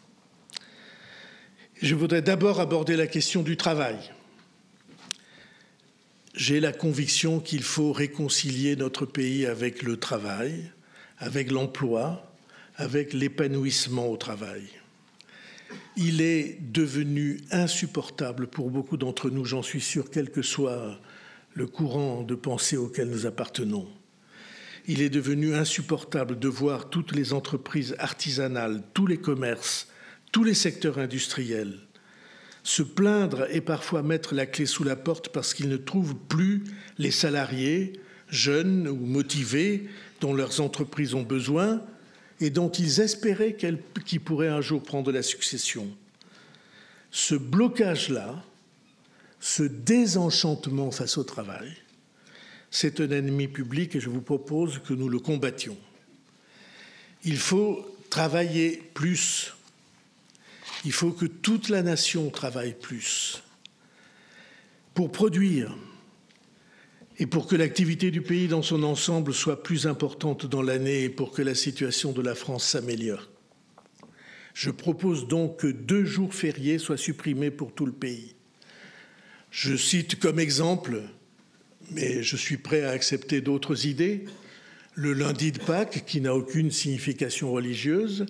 Je voudrais d'abord aborder la question du travail. j'ai la conviction qu'il faut réconcilier notre pays avec le travail, avec l'emploi, avec l'épanouissement au travail. Il est devenu insupportable pour beaucoup d'entre nous, j'en suis sûr, quel que soit le courant de pensée auquel nous appartenons. Il est devenu insupportable de voir toutes les entreprises artisanales, tous les commerces, tous les secteurs industriels se plaindre et parfois mettre la clé sous la porte parce qu'ils ne trouvent plus les salariés, jeunes ou motivés, dont leurs entreprises ont besoin et dont ils espéraient qu'ils pourraient un jour prendre la succession. Ce blocage-là, ce désenchantement face au travail, c'est un ennemi public et je vous propose que nous le combattions. Il faut travailler plus. Il faut que toute la nation travaille plus pour produire et pour que l'activité du pays dans son ensemble soit plus importante dans l'année et pour que la situation de la France s'améliore. Je propose donc que 2 jours fériés soient supprimés pour tout le pays. Je cite comme exemple, mais je suis prêt à accepter d'autres idées, le lundi de Pâques, qui n'a aucune signification religieuse,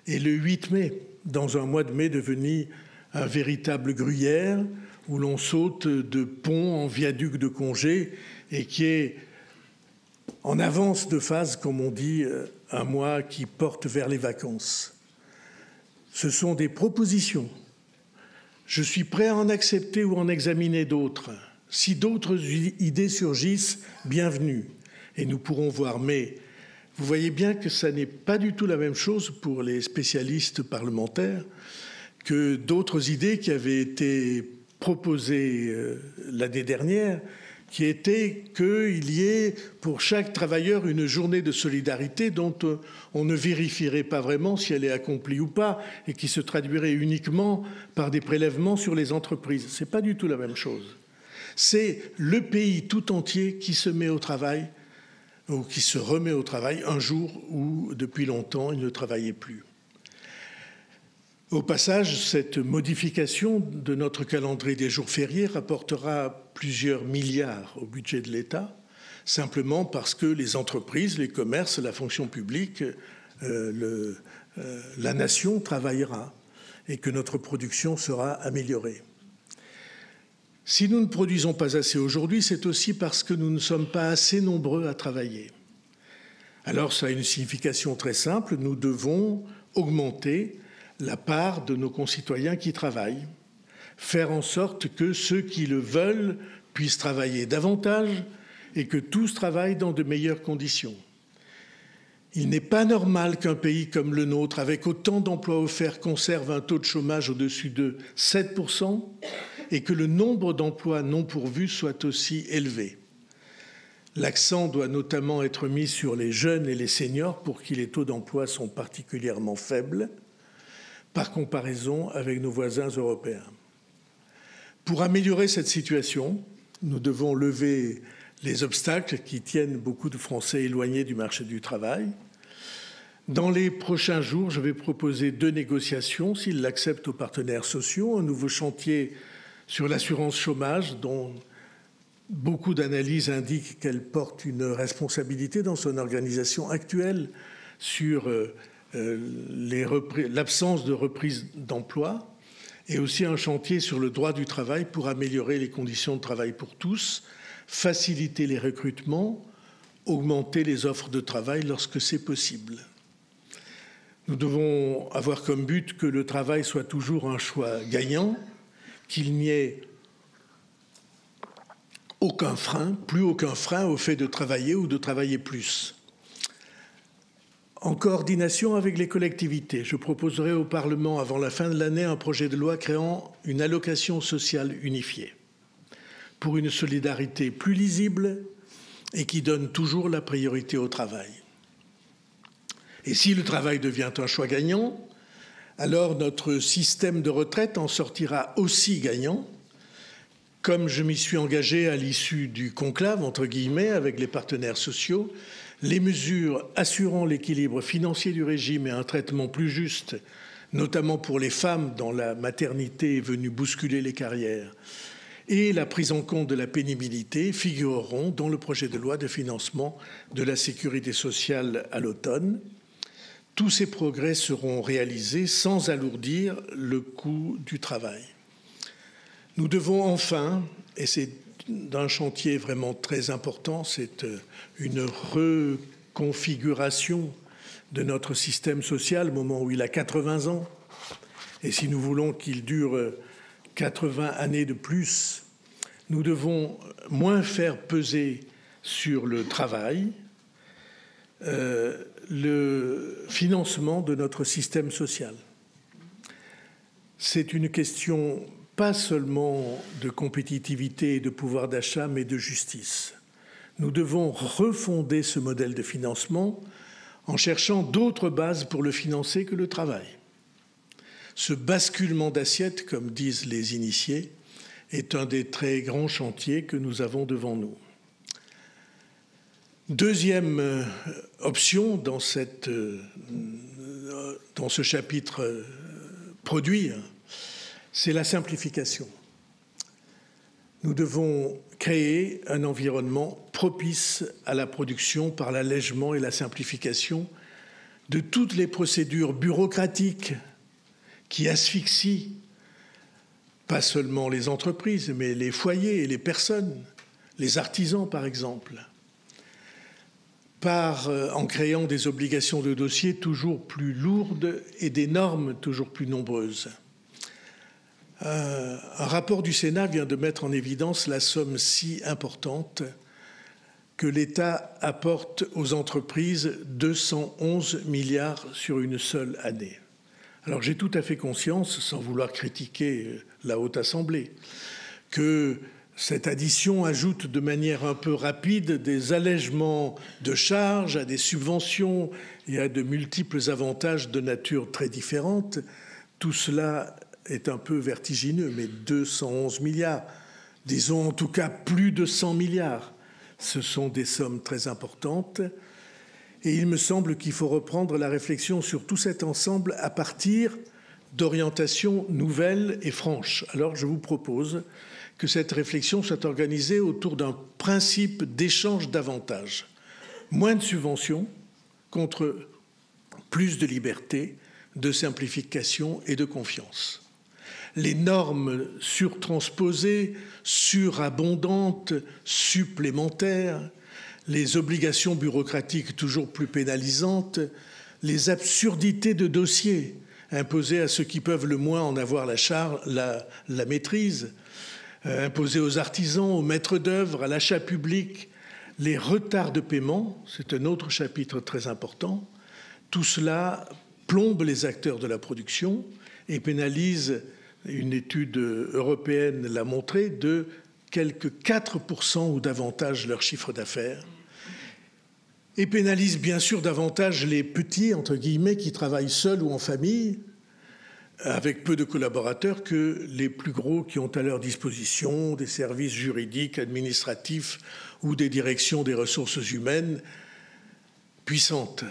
et le 8 mai, dans un mois de mai devenu un véritable gruyère, où l'on saute de pont en viaduc de congé et qui est en avance de phase, comme on dit, un mois qui porte vers les vacances. Ce sont des propositions. Je suis prêt à en accepter ou en examiner d'autres. Si d'autres idées surgissent, bienvenue. Et nous pourrons voir. Mais vous voyez bien que ça n'est pas du tout la même chose pour les spécialistes parlementaires que d'autres idées qui avaient été proposées l'année dernière, qui était qu'il y ait pour chaque travailleur une journée de solidarité dont on ne vérifierait pas vraiment si elle est accomplie ou pas et qui se traduirait uniquement par des prélèvements sur les entreprises. Ce n'est pas du tout la même chose. C'est le pays tout entier qui se met au travail ou qui se remet au travail un jour où, depuis longtemps, il ne travaillait plus. Au passage, cette modification de notre calendrier des jours fériés rapportera plusieurs milliards au budget de l'État, simplement parce que les entreprises, les commerces, la fonction publique, la nation travaillera et que notre production sera améliorée. Si nous ne produisons pas assez aujourd'hui, c'est aussi parce que nous ne sommes pas assez nombreux à travailler. Alors, ça a une signification très simple, nous devons augmenter la part de nos concitoyens qui travaillent, faire en sorte que ceux qui le veulent puissent travailler davantage et que tous travaillent dans de meilleures conditions. Il n'est pas normal qu'un pays comme le nôtre, avec autant d'emplois offerts, conserve un taux de chômage au-dessus de 7% et que le nombre d'emplois non pourvus soit aussi élevé. L'accent doit notamment être mis sur les jeunes et les seniors pour qui les taux d'emploi sont particulièrement faibles par comparaison avec nos voisins européens. Pour améliorer cette situation, nous devons lever les obstacles qui tiennent beaucoup de Français éloignés du marché du travail. Dans les prochains jours, je vais proposer 2 négociations, s'ils l'acceptent, aux partenaires sociaux, un nouveau chantier sur l'assurance chômage, dont beaucoup d'analyses indiquent qu'elle porte une responsabilité dans son organisation actuelle sur l'absence de reprise d'emploi, et aussi un chantier sur le droit du travail pour améliorer les conditions de travail pour tous, faciliter les recrutements, augmenter les offres de travail lorsque c'est possible. Nous devons avoir comme but que le travail soit toujours un choix gagnant, qu'il n'y ait aucun frein, plus aucun frein au fait de travailler ou de travailler plus. En coordination avec les collectivités, je proposerai au Parlement avant la fin de l'année un projet de loi créant une allocation sociale unifiée pour une solidarité plus lisible et qui donne toujours la priorité au travail. Et si le travail devient un choix gagnant, alors notre système de retraite en sortira aussi gagnant, comme je m'y suis engagé à l'issue du conclave, entre guillemets, avec les partenaires sociaux. Les mesures assurant l'équilibre financier du régime et un traitement plus juste, notamment pour les femmes dont la maternité est venue bousculer les carrières, et la prise en compte de la pénibilité figureront dans le projet de loi de financement de la sécurité sociale à l'automne. Tous ces progrès seront réalisés sans alourdir le coût du travail. Nous devons enfin, et c'est d'un chantier vraiment très important, c'est une reconfiguration de notre système social au moment où il a 80 ans. Et si nous voulons qu'il dure 80 années de plus, nous devons moins faire peser sur le travail le financement de notre système social. C'est une question pas seulement de compétitivité et de pouvoir d'achat, mais de justice. Nous devons refonder ce modèle de financement en cherchant d'autres bases pour le financer que le travail. Ce basculement d'assiette, comme disent les initiés, est un des très grands chantiers que nous avons devant nous. Deuxième option dans ce chapitre produit, c'est la simplification. Nous devons créer un environnement propice à la production par l'allègement et la simplification de toutes les procédures bureaucratiques qui asphyxient pas seulement les entreprises, mais les foyers et les personnes, les artisans par exemple, en créant des obligations de dossier toujours plus lourdes et des normes toujours plus nombreuses. Un rapport du Sénat vient de mettre en évidence la somme si importante que l'État apporte aux entreprises 211 milliards sur une seule année. Alors j'ai tout à fait conscience, sans vouloir critiquer la Haute Assemblée, que cette addition ajoute de manière un peu rapide des allègements de charges à des subventions et à de multiples avantages de nature très différente. Tout cela est un peu vertigineux, mais 211 milliards, disons en tout cas plus de 100 milliards, ce sont des sommes très importantes. Et il me semble qu'il faut reprendre la réflexion sur tout cet ensemble à partir d'orientations nouvelles et franches. Alors je vous propose que cette réflexion soit organisée autour d'un principe d'échange d'avantages. Moins de subventions contre plus de liberté, de simplification et de confiance. Les normes surtransposées, surabondantes, supplémentaires, les obligations bureaucratiques toujours plus pénalisantes, les absurdités de dossiers imposées à ceux qui peuvent le moins en avoir la maîtrise, imposées aux artisans, aux maîtres d'œuvre, à l'achat public, les retards de paiement, c'est un autre chapitre très important. Tout cela plombe les acteurs de la production et pénalise, une étude européenne l'a montré, de quelques 4% ou davantage leur chiffre d'affaires, et pénalise bien sûr davantage les petits, entre guillemets, qui travaillent seuls ou en famille, avec peu de collaborateurs, que les plus gros qui ont à leur disposition des services juridiques, administratifs ou des directions des ressources humaines puissantes.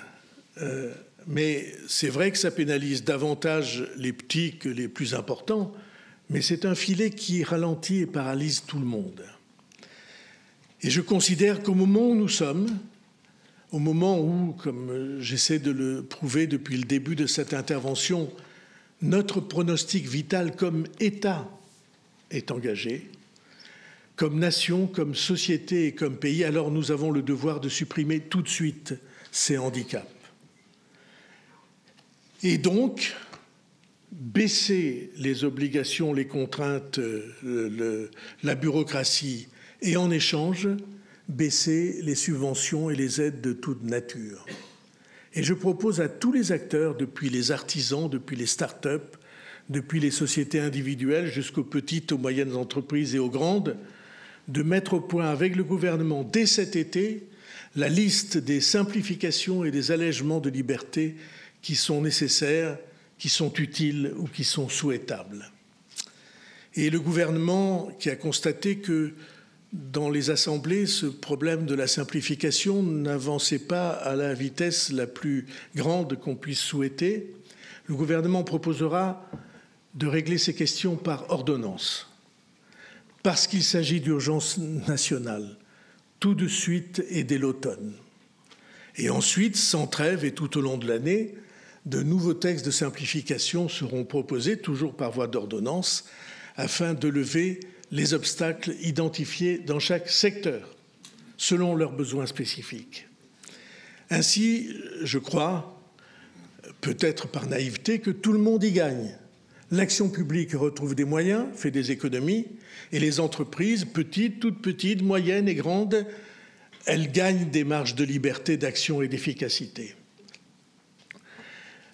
Mais c'est vrai que ça pénalise davantage les petits que les plus importants, mais c'est un filet qui ralentit et paralyse tout le monde. Et je considère qu'au moment où nous sommes, au moment où, comme j'essaie de le prouver depuis le début de cette intervention, notre pronostic vital comme État est engagé, comme nation, comme société et comme pays, alors nous avons le devoir de supprimer tout de suite ces handicaps. Et donc, baisser les obligations, les contraintes, la bureaucratie, et en échange, baisser les subventions et les aides de toute nature. Et je propose à tous les acteurs, depuis les artisans, depuis les start-up, depuis les sociétés individuelles jusqu'aux petites, aux moyennes entreprises et aux grandes, de mettre au point avec le gouvernement dès cet été la liste des simplifications et des allègements de liberté qui sont nécessaires, qui sont utiles ou qui sont souhaitables. Et le gouvernement qui a constaté que dans les assemblées, ce problème de la simplification n'avançait pas à la vitesse la plus grande qu'on puisse souhaiter, le gouvernement proposera de régler ces questions par ordonnance. parce qu'il s'agit d'urgence nationale, tout de suite et dès l'automne. Et ensuite, sans trêve et tout au long de l'année, de nouveaux textes de simplification seront proposés, toujours par voie d'ordonnance, afin de lever les obstacles identifiés dans chaque secteur, selon leurs besoins spécifiques. Ainsi, je crois, peut-être par naïveté, que tout le monde y gagne. L'action publique retrouve des moyens, fait des économies, et les entreprises, petites, toutes petites, moyennes et grandes, elles gagnent des marges de liberté, d'action et d'efficacité.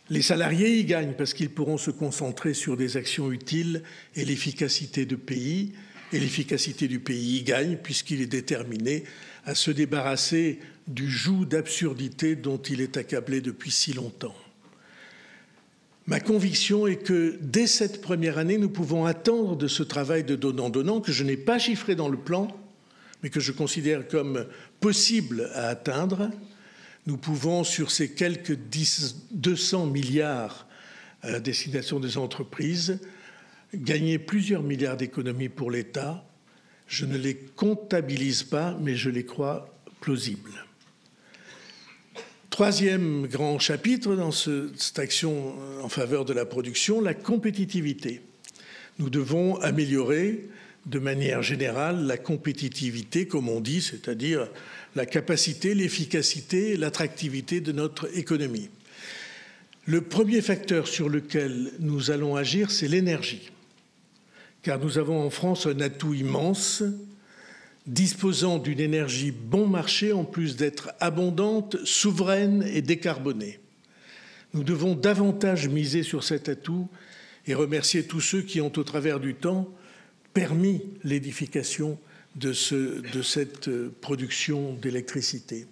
Les salariés y gagnent parce qu'ils pourront se concentrer sur des actions utiles et l'efficacité du pays y gagne puisqu'il est déterminé à se débarrasser du joug d'absurdité dont il est accablé depuis si longtemps. Ma conviction est que dès cette première année, nous pouvons attendre de ce travail de donnant-donnant que je n'ai pas chiffré dans le plan, mais que je considère comme possible à atteindre. Nous pouvons, sur ces quelques 200 milliards à destination des entreprises, gagner plusieurs milliards d'économies pour l'État. Je ne les comptabilise pas, mais je les crois plausibles. Troisième grand chapitre dans cette action en faveur de la production, la compétitivité. Nous devons améliorer de manière générale la compétitivité, comme on dit, c'est-à-dire la capacité, l'efficacité, l'attractivité de notre économie. Le premier facteur sur lequel nous allons agir, c'est l'énergie, car nous avons en France un atout immense, disposant d'une énergie bon marché en plus d'être abondante, souveraine et décarbonée. Nous devons davantage miser sur cet atout et remercier tous ceux qui ont, au travers du temps, permis l'édification de cette production d'électricité.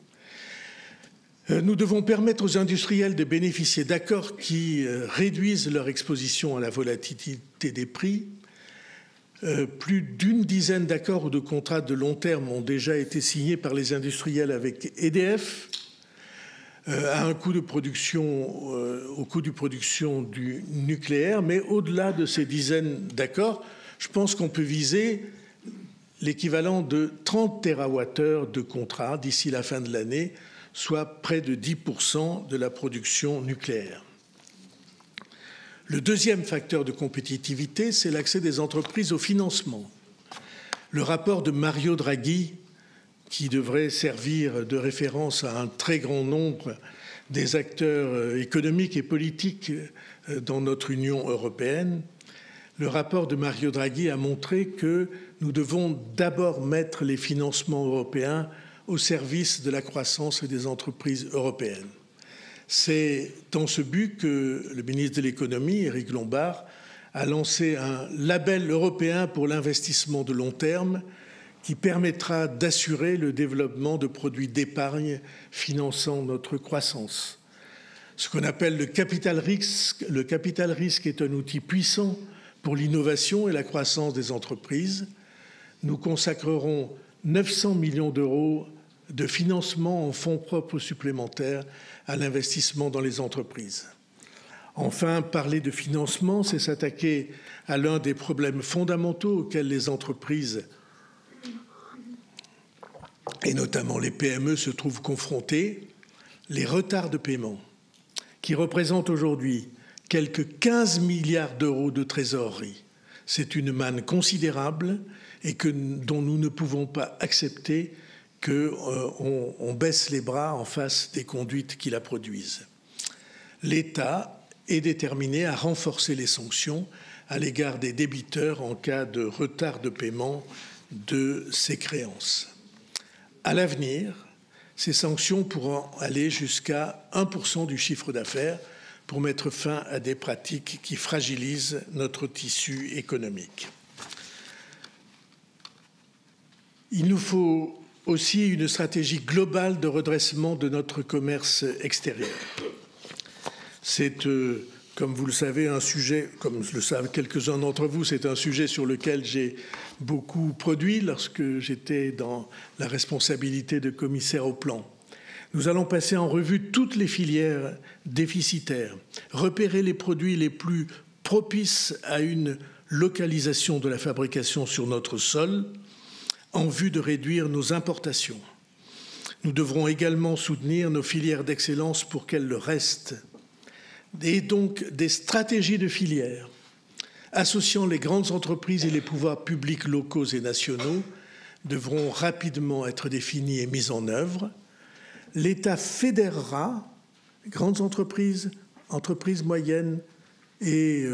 Nous devons permettre aux industriels de bénéficier d'accords qui réduisent leur exposition à la volatilité des prix. Plus d'une dizaine d'accords ou de contrats de long terme ont déjà été signés par les industriels avec EDF à un coût de production, au coût de production du nucléaire. Mais au-delà de ces dizaines d'accords, je pense qu'on peut viser l'équivalent de 30 TWh de contrats d'ici la fin de l'année, soit près de 10% de la production nucléaire. Le deuxième facteur de compétitivité, c'est l'accès des entreprises au financement. Le rapport de Mario Draghi, qui devrait servir de référence à un très grand nombre des acteurs économiques et politiques dans notre Union européenne, le rapport de Mario Draghi a montré que nous devons d'abord mettre les financements européens au service de la croissance et des entreprises européennes. C'est dans ce but que le ministre de l'Économie, Éric Lombard, a lancé un label européen pour l'investissement de long terme qui permettra d'assurer le développement de produits d'épargne finançant notre croissance. Ce qu'on appelle le capital risque est un outil puissant pour l'innovation et la croissance des entreprises. Nous consacrerons 900 millions d'euros de financement en fonds propres supplémentaires à l'investissement dans les entreprises. Enfin, parler de financement, c'est s'attaquer à l'un des problèmes fondamentaux auxquels les entreprises, et notamment les PME, se trouvent confrontées, les retards de paiement, qui représentent aujourd'hui quelques 15 milliards d'euros de trésorerie. C'est une manne considérable et dont nous ne pouvons pas accepter qu'on baisse les bras en face des conduites qui la produisent. L'État est déterminé à renforcer les sanctions à l'égard des débiteurs en cas de retard de paiement de ses créances. À l'avenir, ces sanctions pourront aller jusqu'à 1% du chiffre d'affaires pour mettre fin à des pratiques qui fragilisent notre tissu économique. Il nous faut aussi une stratégie globale de redressement de notre commerce extérieur. C'est, comme vous le savez, un sujet, comme le savent quelques-uns d'entre vous, c'est un sujet sur lequel j'ai beaucoup produit lorsque j'étais dans la responsabilité de commissaire au plan. Nous allons passer en revue toutes les filières déficitaires, repérer les produits les plus propices à une localisation de la fabrication sur notre sol en vue de réduire nos importations. Nous devrons également soutenir nos filières d'excellence pour qu'elles le restent. Et donc des stratégies de filières associant les grandes entreprises et les pouvoirs publics locaux et nationaux devront rapidement être définies et mises en œuvre. L'État fédérera grandes entreprises, entreprises moyennes et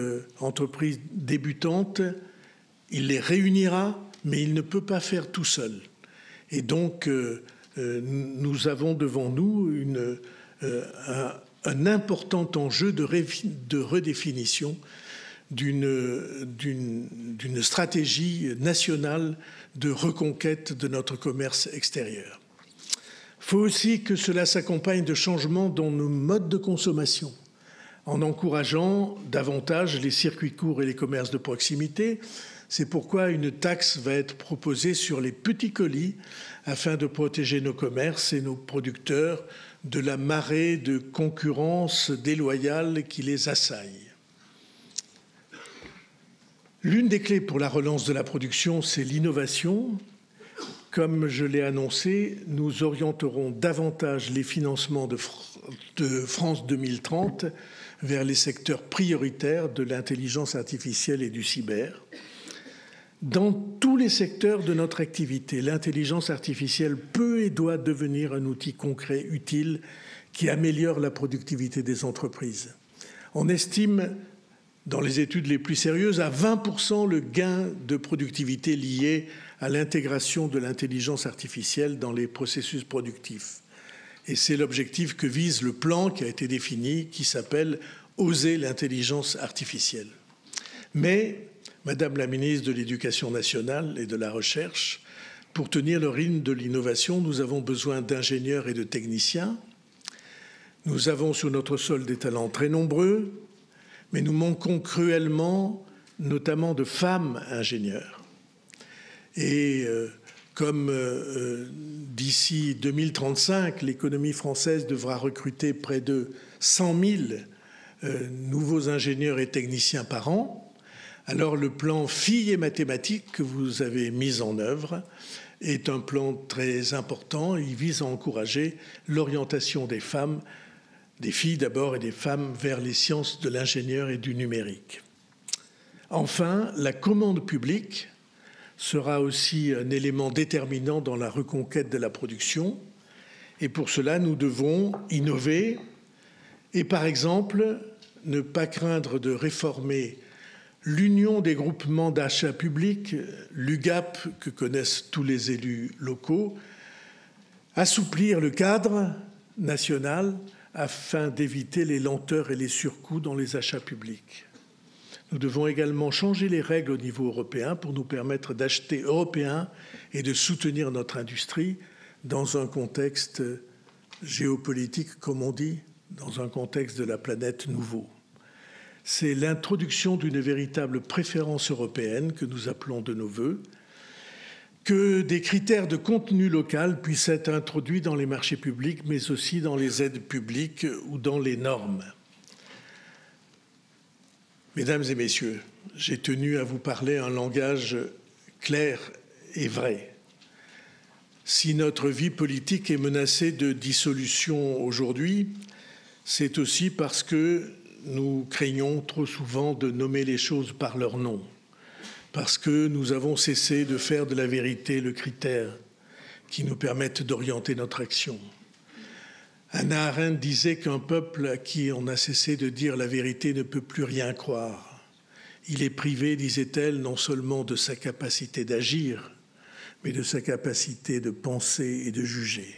entreprises débutantes. Il les réunira, mais il ne peut pas faire tout seul. Et donc, nous avons devant nous un important enjeu de redéfinition d'une stratégie nationale de reconquête de notre commerce extérieur. Il faut aussi que cela s'accompagne de changements dans nos modes de consommation, en encourageant davantage les circuits courts et les commerces de proximité. C'est pourquoi une taxe va être proposée sur les petits colis afin de protéger nos commerces et nos producteurs de la marée de concurrence déloyale qui les assaille. L'une des clés pour la relance de la production, c'est l'innovation. Comme je l'ai annoncé, nous orienterons davantage les financements de France 2030 vers les secteurs prioritaires de l'intelligence artificielle et du cyber. Dans tous les secteurs de notre activité, l'intelligence artificielle peut et doit devenir un outil concret, utile, qui améliore la productivité des entreprises. On estime, dans les études les plus sérieuses, à 20% le gain de productivité lié à l'intégration de l'intelligence artificielle dans les processus productifs. Et c'est l'objectif que vise le plan qui a été défini, qui s'appelle « Oser l'intelligence artificielle ». Mais, Madame la ministre de l'Éducation nationale et de la Recherche, pour tenir le rythme de l'innovation, nous avons besoin d'ingénieurs et de techniciens. Nous avons sur notre sol des talents très nombreux, mais nous manquons cruellement, notamment de femmes ingénieurs. Et comme d'ici 2035, l'économie française devra recruter près de 100 000 nouveaux ingénieurs et techniciens par an, alors le plan filles et mathématiques que vous avez mis en œuvre est un plan très important. Il vise à encourager l'orientation des femmes, des filles d'abord et des femmes vers les sciences de l'ingénieur et du numérique. Enfin, la commande publique sera aussi un élément déterminant dans la reconquête de la production. Et pour cela, nous devons innover et, par exemple, ne pas craindre de réformer l'Union des groupements d'achat public, l'UGAP, que connaissent tous les élus locaux, assouplir le cadre national afin d'éviter les lenteurs et les surcoûts dans les achats publics. Nous devons également changer les règles au niveau européen pour nous permettre d'acheter européen et de soutenir notre industrie dans un contexte géopolitique, comme on dit, dans un contexte de la planète nouveau. C'est l'introduction d'une véritable préférence européenne que nous appelons de nos vœux, que des critères de contenu local puissent être introduits dans les marchés publics, mais aussi dans les aides publiques ou dans les normes. Mesdames et messieurs, j'ai tenu à vous parler un langage clair et vrai. Si notre vie politique est menacée de dissolution aujourd'hui, c'est aussi parce que nous craignons trop souvent de nommer les choses par leur nom, parce que nous avons cessé de faire de la vérité le critère qui nous permette d'orienter notre action. Hannah Arendt disait qu'un peuple à qui on a cessé de dire la vérité ne peut plus rien croire. Il est privé, disait-elle, non seulement de sa capacité d'agir, mais de sa capacité de penser et de juger.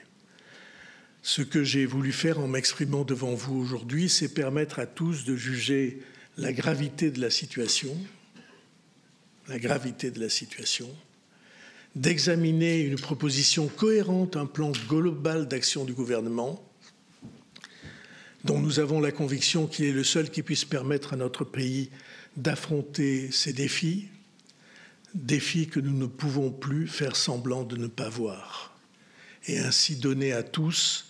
Ce que j'ai voulu faire en m'exprimant devant vous aujourd'hui, c'est permettre à tous de juger la gravité de la situation, d'examiner une proposition cohérente, un plan global d'action du gouvernement, dont nous avons la conviction qu'il est le seul qui puisse permettre à notre pays d'affronter ces défis que nous ne pouvons plus faire semblant de ne pas voir, et ainsi donner à tous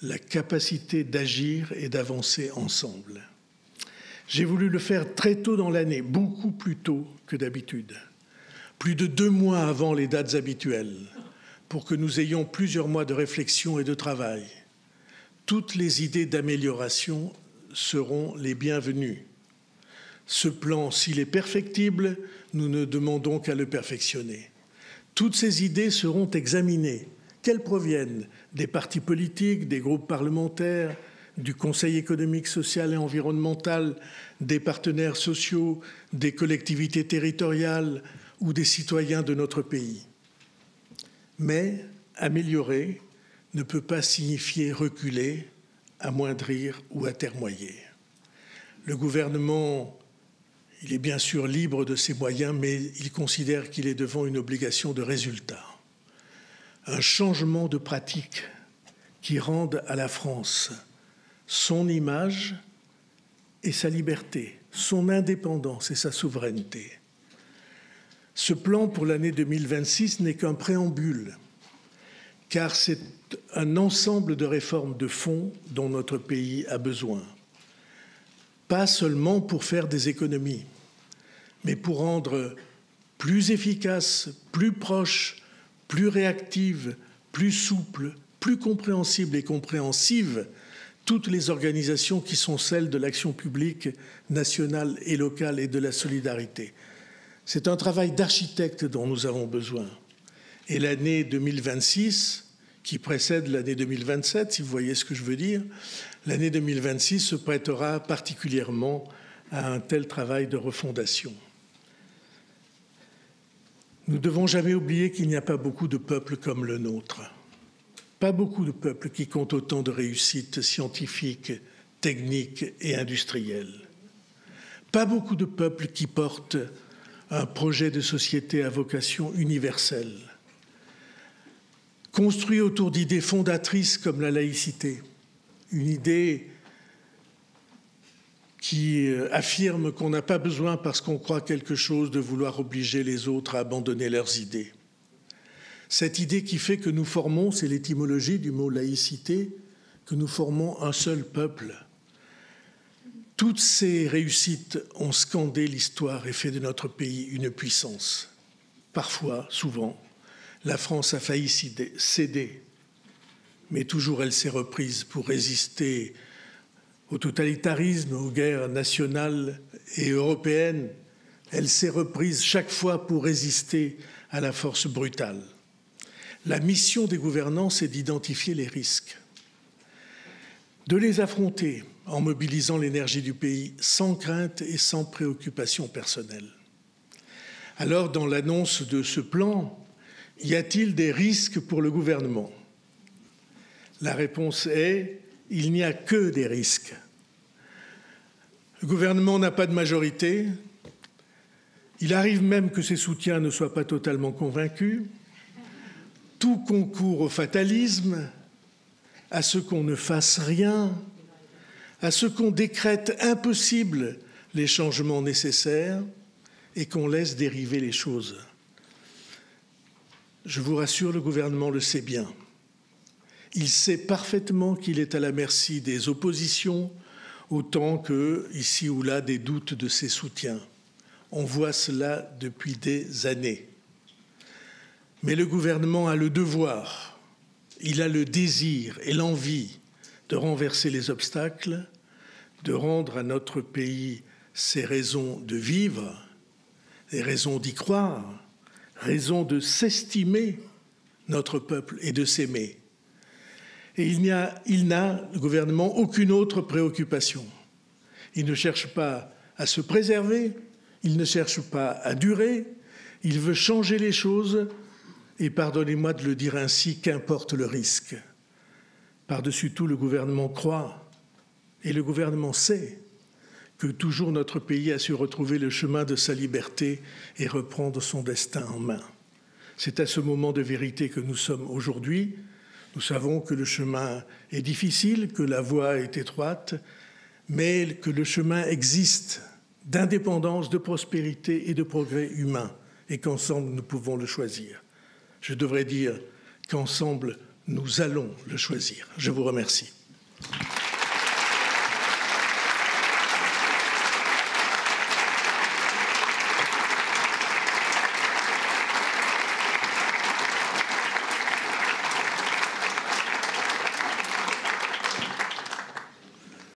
la capacité d'agir et d'avancer ensemble. J'ai voulu le faire très tôt dans l'année, beaucoup plus tôt que d'habitude, plus de 2 mois avant les dates habituelles, pour que nous ayons plusieurs mois de réflexion et de travail. Toutes les idées d'amélioration seront les bienvenues. Ce plan, s'il est perfectible, nous ne demandons qu'à le perfectionner. Toutes ces idées seront examinées, qu'elles proviennent des partis politiques, des groupes parlementaires, du Conseil économique, social et environnemental, des partenaires sociaux, des collectivités territoriales ou des citoyens de notre pays. Mais améliorer ne peut pas signifier reculer, amoindrir ou atermoyer. Le gouvernement, il est bien sûr libre de ses moyens, mais il considère qu'il est devant une obligation de résultat. Un changement de pratique qui rende à la France son image et sa liberté, son indépendance et sa souveraineté. Ce plan pour l'année 2026 n'est qu'un préambule, car c'est un ensemble de réformes de fond dont notre pays a besoin. Pas seulement pour faire des économies, mais pour rendre plus efficace, plus proche, plus réactive, plus souple, plus compréhensible et compréhensive toutes les organisations qui sont celles de l'action publique nationale et locale et de la solidarité. C'est un travail d'architecte dont nous avons besoin. Et l'année 2026, qui précède l'année 2027, si vous voyez ce que je veux dire, l'année 2026 se prêtera particulièrement à un tel travail de refondation. Nous ne devons jamais oublier qu'il n'y a pas beaucoup de peuples comme le nôtre. Pas beaucoup de peuples qui comptent autant de réussites scientifiques, techniques et industrielles. Pas beaucoup de peuples qui portent un projet de société à vocation universelle, construit autour d'idées fondatrices comme la laïcité, une idée qui affirme qu'on n'a pas besoin, parce qu'on croit quelque chose, de vouloir obliger les autres à abandonner leurs idées. Cette idée qui fait que nous formons, c'est l'étymologie du mot laïcité, que nous formons un seul peuple. Toutes ces réussites ont scandé l'histoire et fait de notre pays une puissance. Parfois, souvent, la France a failli céder, mais toujours elle s'est reprise pour résister au totalitarisme, aux guerres nationales et européennes. Elle s'est reprise chaque fois pour résister à la force brutale. La mission des gouvernants, c'est d'identifier les risques, de les affronter en mobilisant l'énergie du pays sans crainte et sans préoccupation personnelle. Alors, dans l'annonce de ce plan, y a-t-il des risques pour le gouvernement? La réponse est « il n'y a que des risques ». Le gouvernement n'a pas de majorité. Il arrive même que ses soutiens ne soient pas totalement convaincus. Tout concourt au fatalisme, à ce qu'on ne fasse rien, à ce qu'on décrète impossible les changements nécessaires et qu'on laisse dériver les choses. Je vous rassure, le gouvernement le sait bien. Il sait parfaitement qu'il est à la merci des oppositions, autant que, ici ou là, des doutes de ses soutiens. On voit cela depuis des années. Mais le gouvernement a le devoir, il a le désir et l'envie de renverser les obstacles, de rendre à notre pays ses raisons de vivre, des raisons d'y croire, raisons de s'estimer notre peuple et de s'aimer. Et il n'a, le gouvernement, aucune autre préoccupation. Il ne cherche pas à se préserver, il ne cherche pas à durer, il veut changer les choses. Et pardonnez-moi de le dire ainsi, qu'importe le risque. Par-dessus tout, le gouvernement croit, et le gouvernement sait, que toujours notre pays a su retrouver le chemin de sa liberté et reprendre son destin en main. C'est à ce moment de vérité que nous sommes aujourd'hui. Nous savons que le chemin est difficile, que la voie est étroite, mais que le chemin existe d'indépendance, de prospérité et de progrès humain, et qu'ensemble nous pouvons le choisir. Je devrais dire qu'ensemble, nous allons le choisir. Je vous remercie.